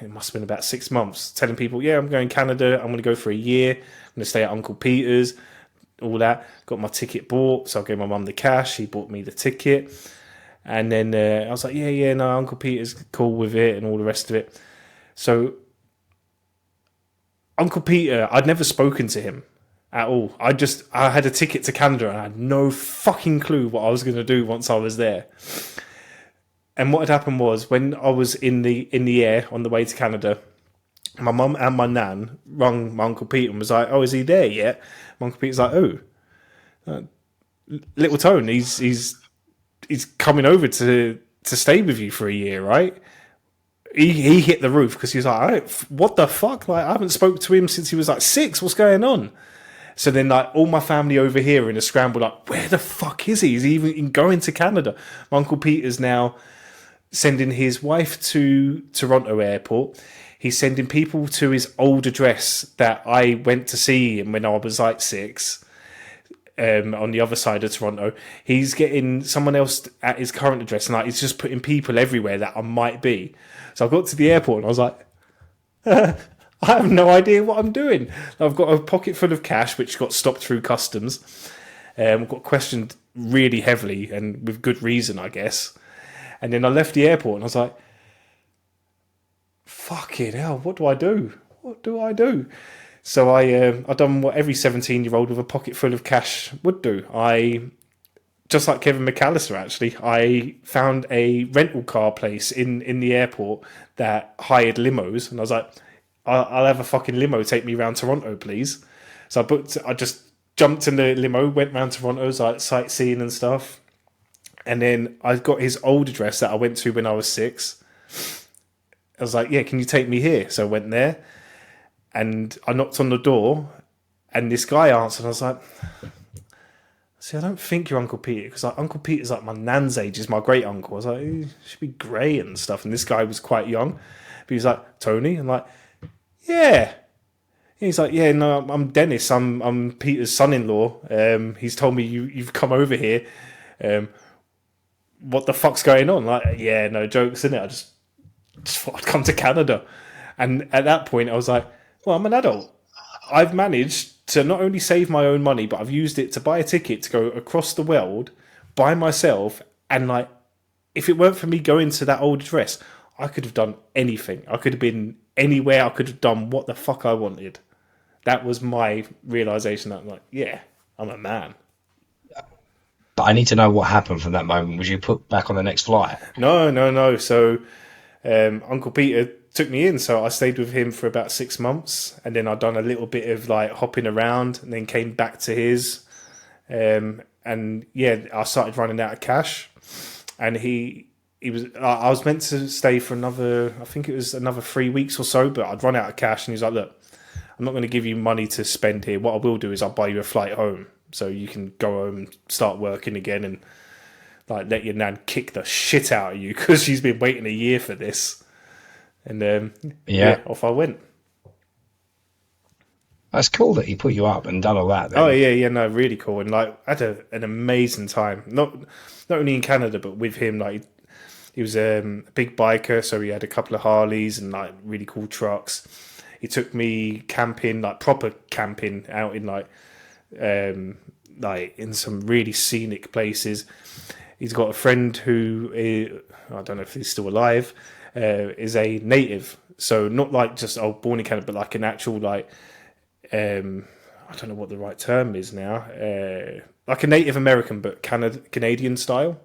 it must have been about 6 months, telling people, yeah, I'm going to Canada. I'm going to go for a year. I'm going to stay at Uncle Peter's, all that. Got my ticket bought. So I gave my mum the cash. She bought me the ticket. And then I was like, no, Uncle Peter's cool with it and all the rest of it. So Uncle Peter, I'd never spoken to him at all. I had a ticket to Canada and I had no fucking clue what I was going to do once I was there. And what had happened was, when I was in the air on the way to Canada, my mum and my nan rung my Uncle Peter and was like, oh, is he there yet? My Uncle Peter's like, oh, little Tone, he's coming over to stay with you for a year, right? He hit the roof because he was like, what the fuck? Like, I haven't spoke to him since he was like 6. What's going on? So then, like, all my family over here in a scramble, like, where the fuck is he? Is he even going to Canada? My Uncle Peter's now sending his wife to Toronto airport. He's sending people to his old address that I went to see him when I was like 6. On the other side of Toronto, he's getting someone else at his current address, and like, he's just putting people everywhere that I might be. So I got to the airport and I was like, I have no idea what I'm doing. I've got a pocket full of cash which got stopped through customs. Got questioned really heavily and with good reason, I guess. And then I left the airport and I was like, fucking hell, what do I do? What do I do? So I done what every 17-year-old with a pocket full of cash would do. Just like Kevin McAllister, actually, I found a rental car place in the airport that hired limos, and I was like, I'll have a fucking limo take me around Toronto, please. So I just jumped in the limo, went round Toronto, like sightseeing and stuff, and then I got his old address that I went to when I was 6. I was like, yeah, can you take me here? So I went there. And I knocked on the door, and this guy answered. I was like, see, I don't think you're Uncle Peter, because like, Uncle Peter's like my nan's age, is my great uncle. I was like, he should be grey and stuff. And this guy was quite young. But he was like, Tony? I'm like, yeah. He's like, yeah, no, I'm Dennis. I'm Peter's son-in-law. He's told me you've come over here. What the fuck's going on? Like, yeah, no jokes, innit? I just thought I'd come to Canada. And at that point, I was like, well, I'm an adult. I've managed to not only save my own money, but I've used it to buy a ticket to go across the world by myself. And like, if it weren't for me going to that old address, I could have done anything. I could have been anywhere. I could have done what the fuck I wanted. That was my realization that I'm like, yeah, I'm a man. But I need to know what happened from that moment. Was you put back on the next flight? No. So Uncle Peter took me in, so I stayed with him for about 6 months, and then I'd done a little bit of like hopping around, and then came back to his, and yeah, I started running out of cash, and I was meant to stay for another, I think it was another 3 weeks or so, but I'd run out of cash, and he's like, look, I'm not going to give you money to spend here. What I will do is I'll buy you a flight home, so you can go home and start working again, and like let your nan kick the shit out of you because she's been waiting a year for this. And yeah, off I went. That's cool that he put you up and done all that. Then. Oh yeah, no, really cool. And like, I had an amazing time. Not only in Canada, but with him. Like, He was a big biker, so he had a couple of Harleys and like really cool trucks. He took me camping, like proper camping, out in like in some really scenic places. He's got a friend who I don't know if he's still alive, is a native. So not like just born in Canada, but like an actual like I don't know what the right term is now, like a Native American but Canadian style.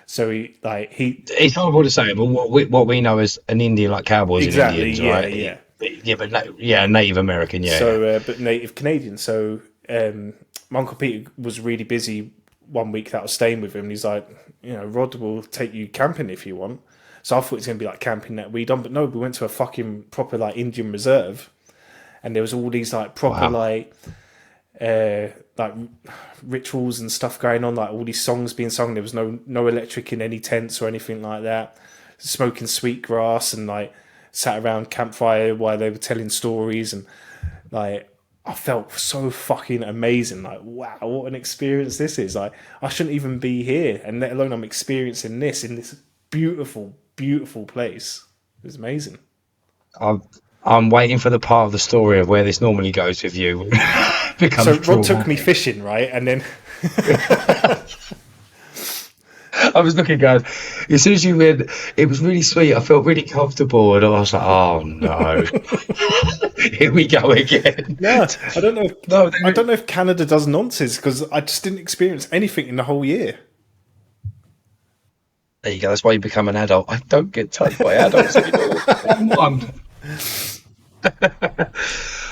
So It's horrible to say, but what we know as an Indian, like cowboys and exactly, Indians, yeah, right? yeah. Yeah, but yeah, Native American, yeah, yeah. So but Native Canadian. So my Uncle Peter was really busy one week that I was staying with him. And he's like, Rod will take you camping if you want. So I thought it was going to be like camping that we done, but no, we went to a fucking proper like Indian reserve, and there was all these like proper Wow. like rituals and stuff going on, like all these songs being sung. There was no electric in any tents or anything like that. Smoking sweet grass and like sat around campfire while they were telling stories, and like I felt so fucking amazing. Like, wow, what an experience this is. Like, I shouldn't even be here, and let alone I'm experiencing this in this beautiful, beautiful place. It was amazing. I'm I'm waiting for the part of the story of where this normally goes with you. So Becomes Rod took me traumatic. fishing, right? And then I was looking, guys. As soon as you went, it was really sweet. I felt really comfortable, and I was like, "Oh no, here we go again." no, I don't know. No, I don't know if Canada does nonsense because I just didn't experience anything in the whole year. there you go. That's why you become an adult. I don't get touched by adults anymore.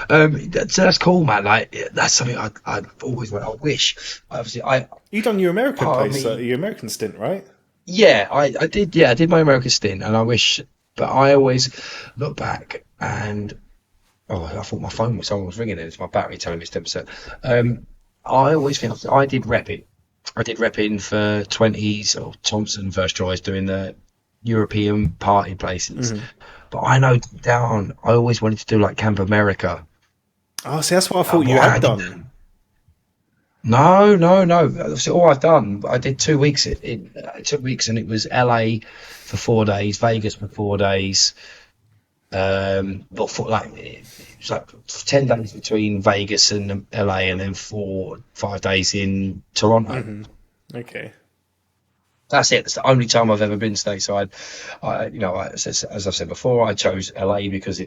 That's cool, man. Like that's something I've always wanted. I wish. Obviously, You done your American part of place, me. your American stint, right? Yeah, I did. Yeah, I did my American stint, and I wish, but I always look back and oh, I thought my phone was someone was ringing, and it's my battery telling me it's 10%. I always think I did repping. I did repping for 20s or Thompson first choice doing the European party places, but I know deep down I always wanted to do like Camp America. Oh, see, that's what I thought you But I had did done. no, no, no. So all I've done, I did 2 weeks. 2 weeks, and it was LA for 4 days, Vegas for 4 days. But for like it was like 10 days between Vegas and LA, and then 5 days in Toronto. Okay. That's it. That's the only time I've ever been stateside. As I've said before, I chose LA because I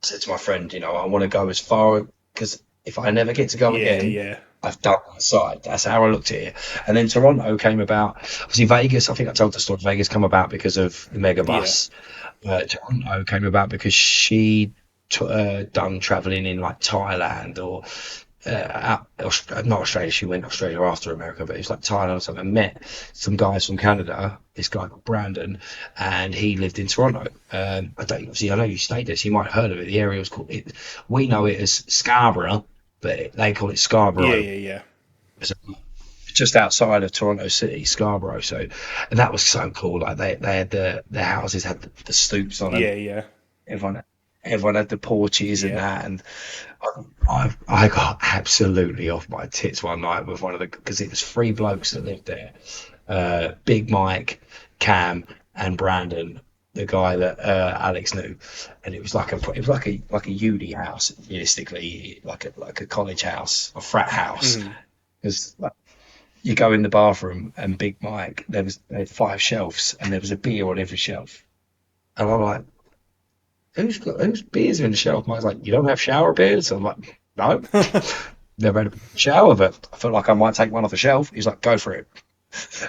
said to my friend, I want to go as far because if I never get to go Yeah, again, yeah, I've done my side. That's how I looked at it. And then Toronto came about. Obviously, Vegas. I think I told the story. Vegas come about because of the yeah, megabus. Toronto came about because she done traveling in like Thailand or not Australia. She went Australia after America, but it was like Thailand or something. I met some guys from Canada. This guy called Brandon, and he lived in Toronto. I know you stayed there, so you might have heard of it. The area was called. We know it as Scarborough, but they call it yeah, Scarborough. yeah, yeah. It's just outside of Toronto City, Scarborough. So, and that was so cool. Like they had their houses had the stoops on Yeah, them. yeah, Everyone everyone had the porches and yeah. that, and I got absolutely off my tits one night with one of the because it was three blokes that lived there, Big Mike, Cam, and Brandon, the guy that Alex knew, and it was like a uni house, realistically, like a college house, a frat house, because like, you go in the bathroom and Big Mike, they had 5 shelves and there was a beer on every shelf, and I'm like, whose beers are in the shelf? Mike's like, you don't have shower beers? I'm like, no, never had a shower, but I feel like I might take one off the shelf. He's like, go for it.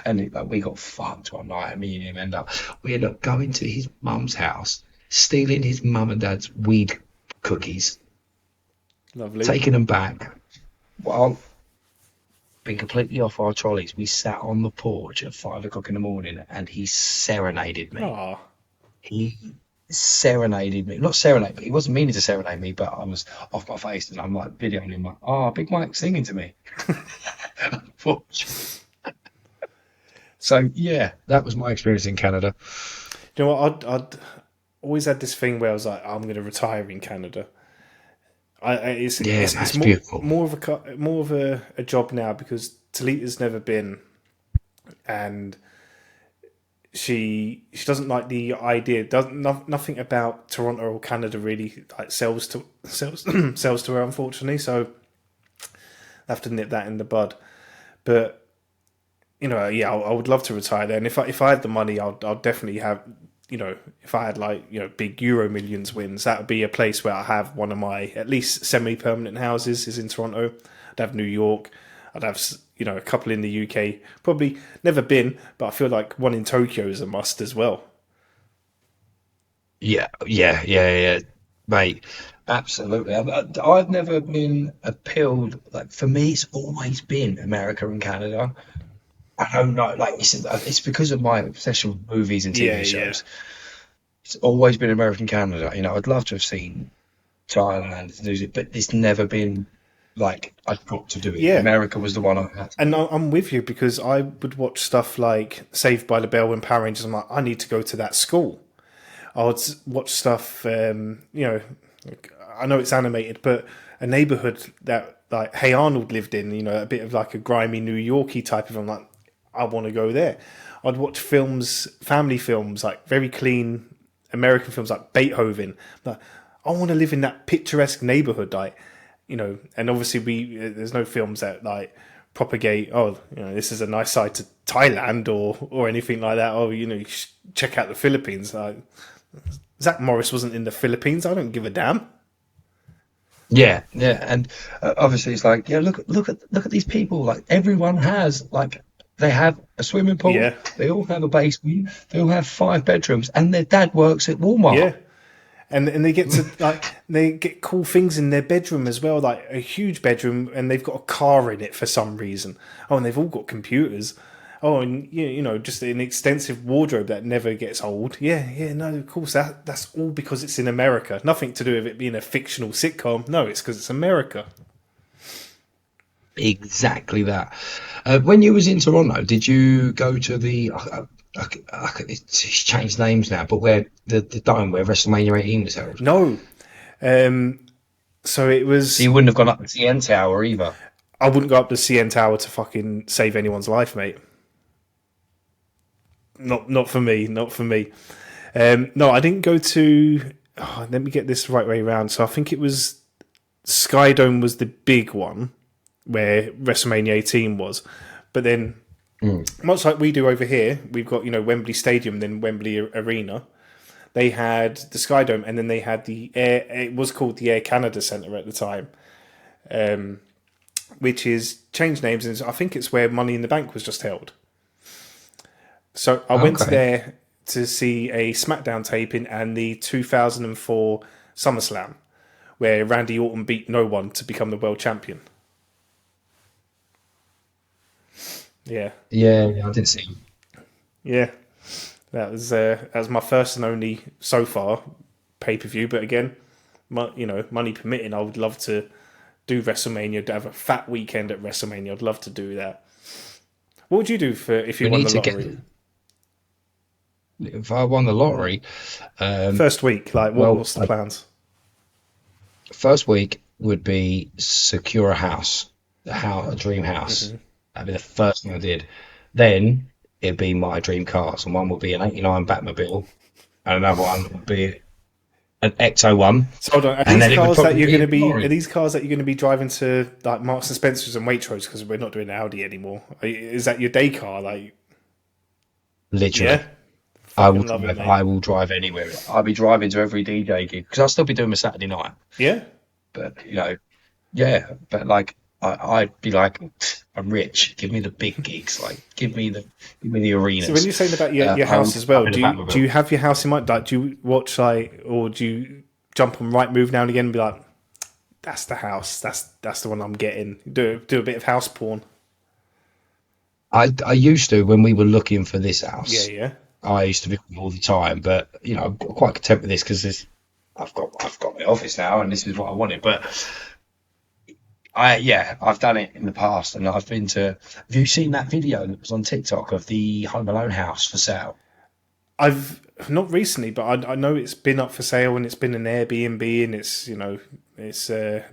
And like, we got fucked one night. Me and him we end up going to his mum's house, stealing his mum and dad's weed cookies, Lovely. taking them back. While being completely off our trolleys, we sat on the porch at 5 o'clock in the morning, and he serenaded me. Oh, He serenaded me. Not serenade, but he wasn't meaning to serenade me, but I was off my face and I'm like videoing him like, oh, Big Mike's singing to me. So yeah, that was my experience in Canada. you know what? I'd always had this thing where I was like, I'm going to retire in Canada. It's Yeah, man, it's it's beautiful. more of a job now because Talita's never been, and she doesn't like the idea. Nothing about Toronto or Canada really like sells sells to her, unfortunately. So I have to nip that in the bud. But yeah, I would love to retire there. And if I had the money, I'll definitely have. If I had like big Euro Millions wins, that would be a place where I have one of my at least semi-permanent houses is in Toronto. I'd have New York. I'd have a couple in the UK. Probably never been, but I feel like one in Tokyo is a must as well. Yeah, mate. Absolutely. I've never been appealed. Like for me, it's always been America and Canada. I don't know. Like it's because of my obsession with movies and Yeah, TV yeah, shows. It's always been American Canada. I'd love to have seen Thailand, New Zealand, but it's never been like I've got to do it. yeah. America was the one I had to And do. I'm with you because I would watch stuff like Saved by the Bell and Power Rangers. I'm like, I need to go to that school. I would watch stuff, I know it's animated, but a neighborhood that like Hey Arnold lived in, a bit of like a grimy New Yorky type of. I'm like, I want to go there. I'd watch films, family films, like very clean American films like Beethoven. Like, I want to live in that picturesque neighborhood, like and obviously there's no films that like propagate. Oh, this is a nice side to Thailand or anything like that. Oh, you should check out the Philippines. Like, Zach Morris wasn't in the Philippines. I don't give a damn. Yeah, and obviously it's like, yeah, look at these people. Like everyone has like they have a swimming pool, Yeah, they all have a basement, they all have 5 bedrooms, and their dad works at Walmart. yeah. And they get to like they get cool things in their bedroom as well, like a huge bedroom, and they've got a car in it for some reason. Oh, and they've all got computers. Oh, and just an extensive wardrobe that never gets old. Yeah, yeah, no, of course that's all because it's in America. Nothing to do with it being a fictional sitcom. No, it's because it's America. Exactly that. When you was in Toronto, did you go to the? It's changed names now, but where the dome where WrestleMania 18 was held. No, so it So was. you wouldn't have gone up the CN Tower either. I wouldn't go up the CN Tower to fucking save anyone's life, mate. Not for me. Not for me. No, I didn't go to. Oh, let me get this the right way around. So I think it was Skydome was the big one where WrestleMania 18 was, but then much like we do over here, we've got Wembley Stadium, then Wembley Arena. They had the Skydome, and then they had the Air. It was called the Air Canada Centre at the time, which is changed names, and I think it's where Money in the Bank was just held. So I went Okay. there to see a SmackDown taping and the 2004 SummerSlam, where Randy Orton beat no one to become the world champion. Yeah, Yeah, I did see. yeah, that was my first and only so far pay per view. But again, money permitting, I would love to do WrestleMania. To have a fat weekend at WrestleMania, I'd love to do that. What would you do for if you We won need the to get. lottery? If I won the lottery, First week, like well, what's the plans? first week would be secure a house, a dream house. That'd be the first thing I did. Then it'd be my dream cars, and one would be an '89 Batmobile, and another one would be an Ecto one, So hold on, and then it would probably be a are Ferrari. these cars that you're going to be driving to like Marks and Spencers and Waitrose because we're not doing Audi anymore? Is that your day car? Like, Literally, yeah, fucking love it, mate. I will drive anywhere. I'll be driving to every DJ gig because I'll still be doing my Saturday night. Yeah. But yeah. But like, I'd be like, I'm rich. Give me the big gigs. Like, give me the So when arenas. you're saying about your I house would as well, drive in a do Batmobile. you have your house in mind? Like, do you watch like, or do you jump on Right Move now and again and be like, that's the house, that's the one I'm getting. Do a bit of house porn. I used to when we were looking for this Yeah, house. yeah. I used to be all the time, but I'm quite content with this because I've got my office now, and this is what I wanted. But I've done it in the past, and I've been to. Have you seen that video that was on TikTok of the Home Alone house for sale? I've not recently, but I know it's been up for sale and it's been an Airbnb and it's it's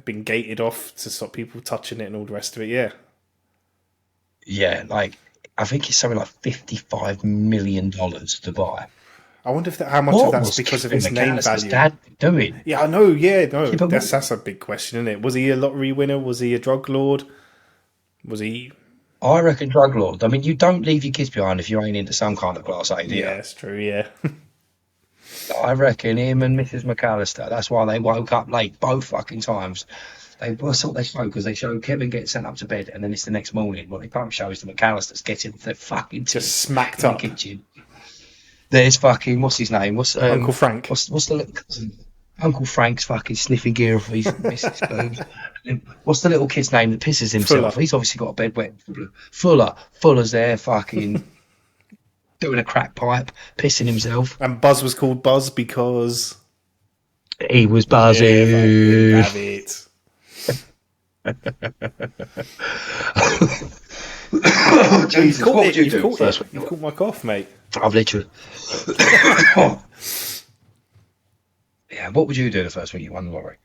been gated off to stop people touching it and all the rest of it. Yeah, Yeah, like I think it's something like $55 million to buy. I wonder if how much of What that's was because of Kevin its name McAllister's value. dad doing? Yeah, I know. Yeah, no, Yeah, but that's a big question, isn't it? Was he a lottery winner? Was he a drug lord? Was he? I reckon drug lord. I mean, you don't leave your kids behind if you ain't into some kind of class A, do you? Yeah, it's true. Yeah, I reckon him and Mrs. McAllister. That's why they woke up late both fucking times. They that's what they show because they show Kevin get sent up to bed and then it's the next morning. What they don't show is the McAllisters getting the fucking tea just smacked in the up. kitchen. There's fucking what's his name? Uncle Frank. What's the little cousin? Uncle Frank's fucking sniffing gear off his Mrs. Boobs. What's the little kid's name that pisses himself? Fuller. He's obviously got a bed wet. Fuller's there, fucking doing a crack pipe, pissing himself. And Buzz was called Buzz because He was buzzing. have it. Oh, Jesus, what would you You've do caught first it. week? You've caught my cough, mate. I've literally. Yeah, what would you do the first week you won the lottery?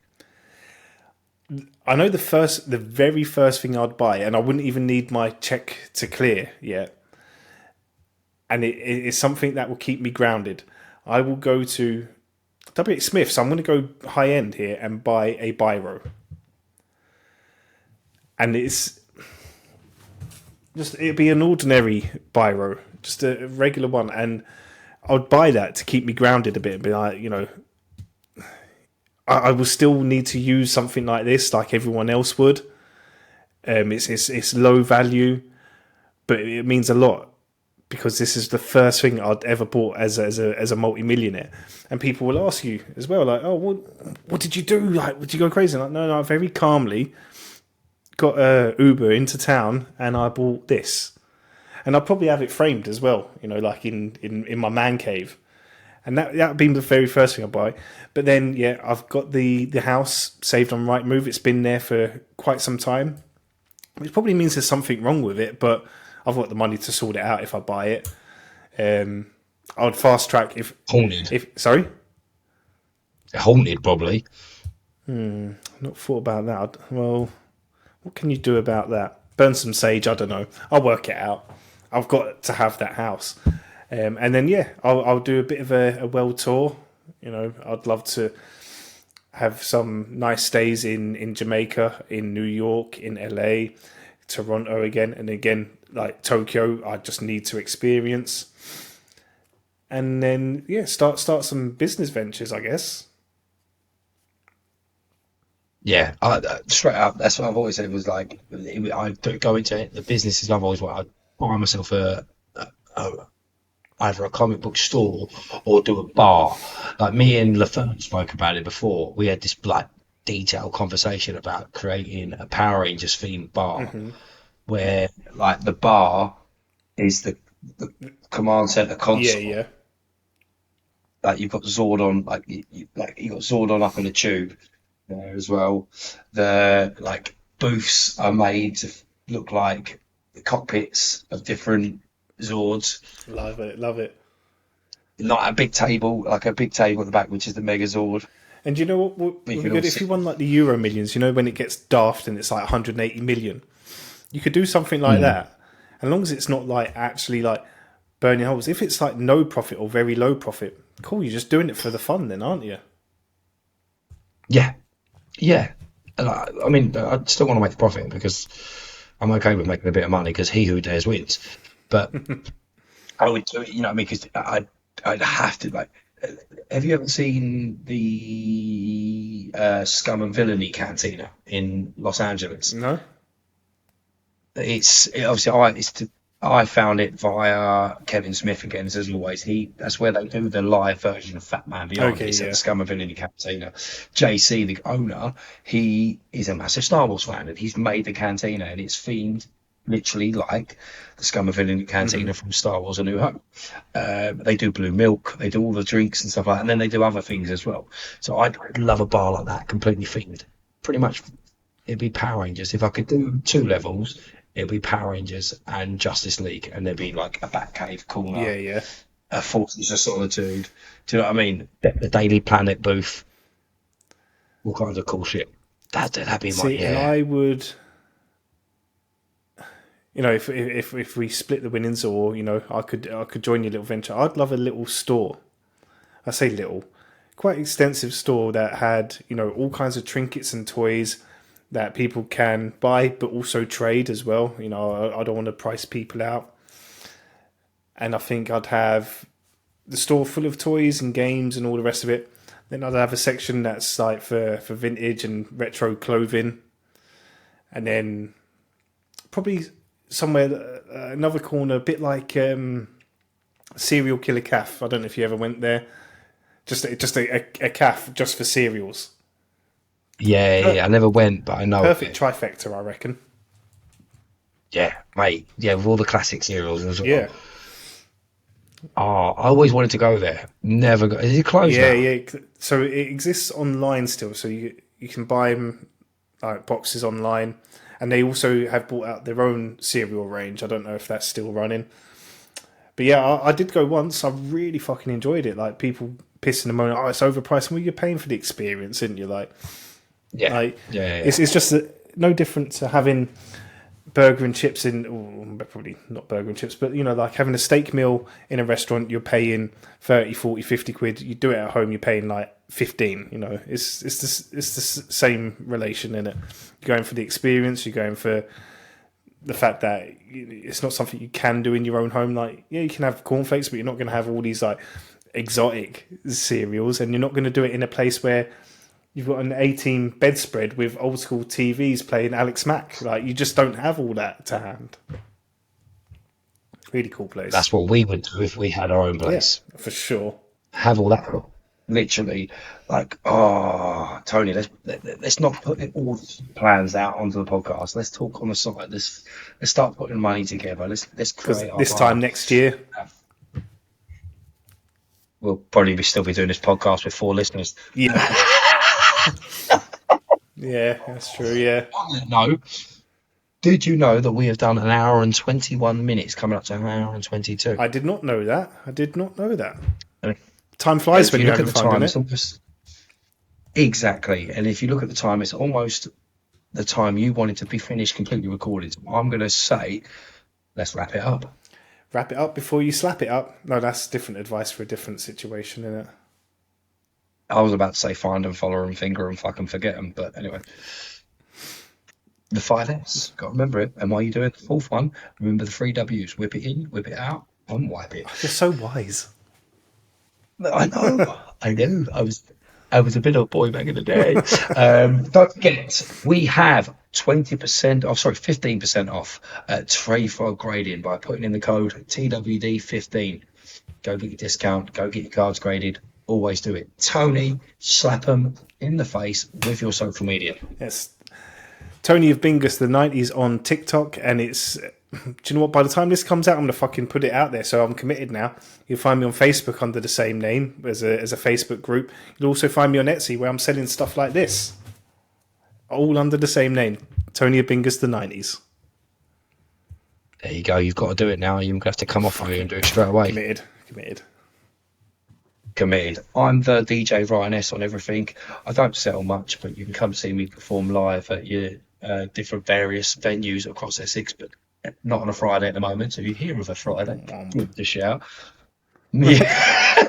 I know the very first thing I'd buy, and I wouldn't even need my check to clear yet. And it's something that will keep me grounded. I will go to WH Smith, so I'm going to go high end here and buy a biro. And it'd be an ordinary biro, just a regular one, and I would buy that to keep me grounded a bit and be like, I will still need to use something like this, like everyone else would. It's low value, but it means a lot because this is the first thing I'd ever bought as a multi-millionaire. And people will ask you as well, like, "Oh, what did you do? Like, did you go crazy?" Like, no, I very calmly got a Uber into town and I bought this, and I'll probably have it framed as well, like in my man cave. And that would be the very first thing I buy. But then, yeah, I've got the house saved on Rightmove. It's been there for quite some time, which probably means there's something wrong with it. But I've got the money to sort it out if I buy it. I would fast track if Haunted. Sorry, Haunted, probably. not thought about that. Well, what can you do about that? Burn some sage. I don't know. I'll work it out. I've got to have that house. And then, yeah, I'll do a bit of a world tour. I'd love to have some nice stays in Jamaica, in New York, in LA, Toronto again. And again, like Tokyo, I just need to experience. And then, yeah, start some business ventures, I guess. Yeah, straight up. That's what I've always said. Was like I go into the businesses. I've always wanted. I'd buy myself either a comic book store or do a bar. Like me and Laferne spoke about it before. We had this like detailed conversation about creating a Power Rangers themed bar where like the bar is the command center console. Yeah. Like you've got Zordon, you got Zordon up in a tube there as well. The like booths are made to look like the cockpits of different Zords. Love it. Like a big table at the back, which is the Megazord. And you know what would be good? If you won like the Euro Millions, when it gets daft and it's like 180 million, you could do something like that. As long as it's not like actually like burning holes. If it's like no profit or very low profit, cool, you're just doing it for the fun then, aren't you? Yeah. And I mean, I still want to make the profit because I'm okay with making a bit of money because he who dares wins. But I would do it, you know what I mean? Because I'd have to, like, have you ever seen the Scum and Villainy Cantina in Los Angeles? No. I found it via Kevin Smith again, as always. That's where they do the live version of Fat Man Beyond. Okay, It's at yeah. the Scum and Villainy Cantina. JC, the owner, he is a massive Star Wars fan, and he's made the cantina, and it's themed literally like the Scum and Villainy Cantina from Star Wars: A New Hope. They do blue milk, they do all the drinks and stuff like that, and then they do other things as well. So I'd love a bar like that, completely themed. Pretty much, it'd be Power Rangers. If I could do 2 levels, it'd be Power Rangers and Justice League, and there'd be like a Batcave corner, Yeah. a Forces of Solitude. Do you know what I mean? The Daily Planet booth, all kinds of cool shit. That'd be my See, and I would. you know, if we split the winnings, or you know, I could join your little venture. I'd love a little store. I say little, quite extensive store that had, you know, all kinds of trinkets and toys that people can buy, but also trade as well. You know, I don't want to price people out. And I think I'd have the store full of toys and games and all the rest of it. Then I'd have a section that's like for vintage and retro clothing. And then probably somewhere, another corner, a bit like Serial Killer Cafe. I don't know if you ever went there. Just a cafe just for cereals. Yeah, I never went, but I know. Perfect trifecta, I reckon. Yeah, mate. Yeah, with all the classic cereals as well. Yeah. Oh, I always wanted to go there. Never got. Is it closed now? Yeah. So it exists online still. So you can buy them like boxes online, and they also have brought out their own cereal range. I don't know if that's still running. But yeah, I did go once. I really fucking enjoyed it. Like people pissing and moaning, oh, it's overpriced. Well, you're paying for the experience, isn't you? Like, Yeah. It's just no different to having burger and chips probably not burger and chips, but you know, like having a steak meal in a restaurant, you're paying 30, 40, 50 quid. You do it at home, you're paying like 15. You know, it's the same relation in it. You're going for the experience. You're going for the fact that it's not something you can do in your own home. Like, yeah, you can have cornflakes, but you're not going to have all these like exotic cereals, and you're not going to do it in a place where you've got an 18 bedspread with old school TVs playing Alex Mack. Like, you just don't have all that to hand. Really cool place. That's what we would do if we had our own place. Yeah, for sure. Have all that. Literally, like, oh, Tony, let's not put all the plans out onto the podcast. Let's talk on the side. Let's start putting money together. Let's create. This time next year, we'll probably still be doing this podcast with 4 listeners. Yeah. Yeah, that's true. Yeah. No. Did you know that we have done 1 hour and 21 minutes, coming up to 1 hour and 22? I did not know that. Time flies when you're having fun, doesn't it? Exactly. And if you look at the time, it's almost the time you wanted to be finished, completely recorded. So I'm going to say, let's wrap it up. Wrap it up before you slap it up. No, that's different advice for a different situation, isn't it? I was about to say find them, follow them, finger them, fucking forget them. But anyway, the 5 F's. Got to remember it. And while you're doing the 4th one, remember the 3 W's. Whip it in, whip it out, and wipe it. You're so wise. I know. I was a bit of a boy back in the day. Don't forget, we have 15% off tray file grading by putting in the code TWD15. Go get your discount. Go get your cards graded. Always do it. Tony, slap them in the face with your social media. Yes. Tony of Bingus the 90s on TikTok, and it's... Do you know what? By the time this comes out, I'm going to fucking put it out there, so I'm committed now. You'll find me on Facebook under the same name as a Facebook group. You'll also find me on Etsy, where I'm selling stuff like this. All under the same name. Tony of Bingus the 90s. There you go. You've got to do it now. You're going to have to come off of you and do it straight away. Committed. I'm the DJ Ryan S on everything. I don't sell much, but you can come see me perform live at your different various venues across Essex, but not on a Friday at the moment. So if you hear of a Friday, give the shout. Yeah.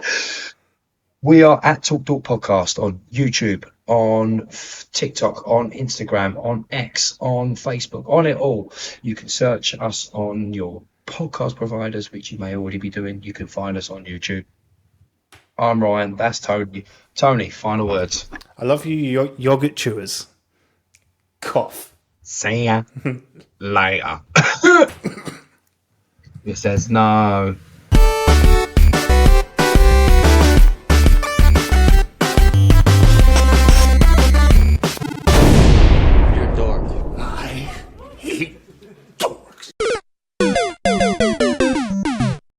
We are at Talk Podcast on YouTube, on TikTok, on Instagram, on X, on Facebook, on it all. You can search us on your podcast providers, which you may already be doing. You can find us on YouTube. I'm Ryan. That's Tony. Tony, final words. I love you, yogurt chewers. Cough. See ya later. It says no.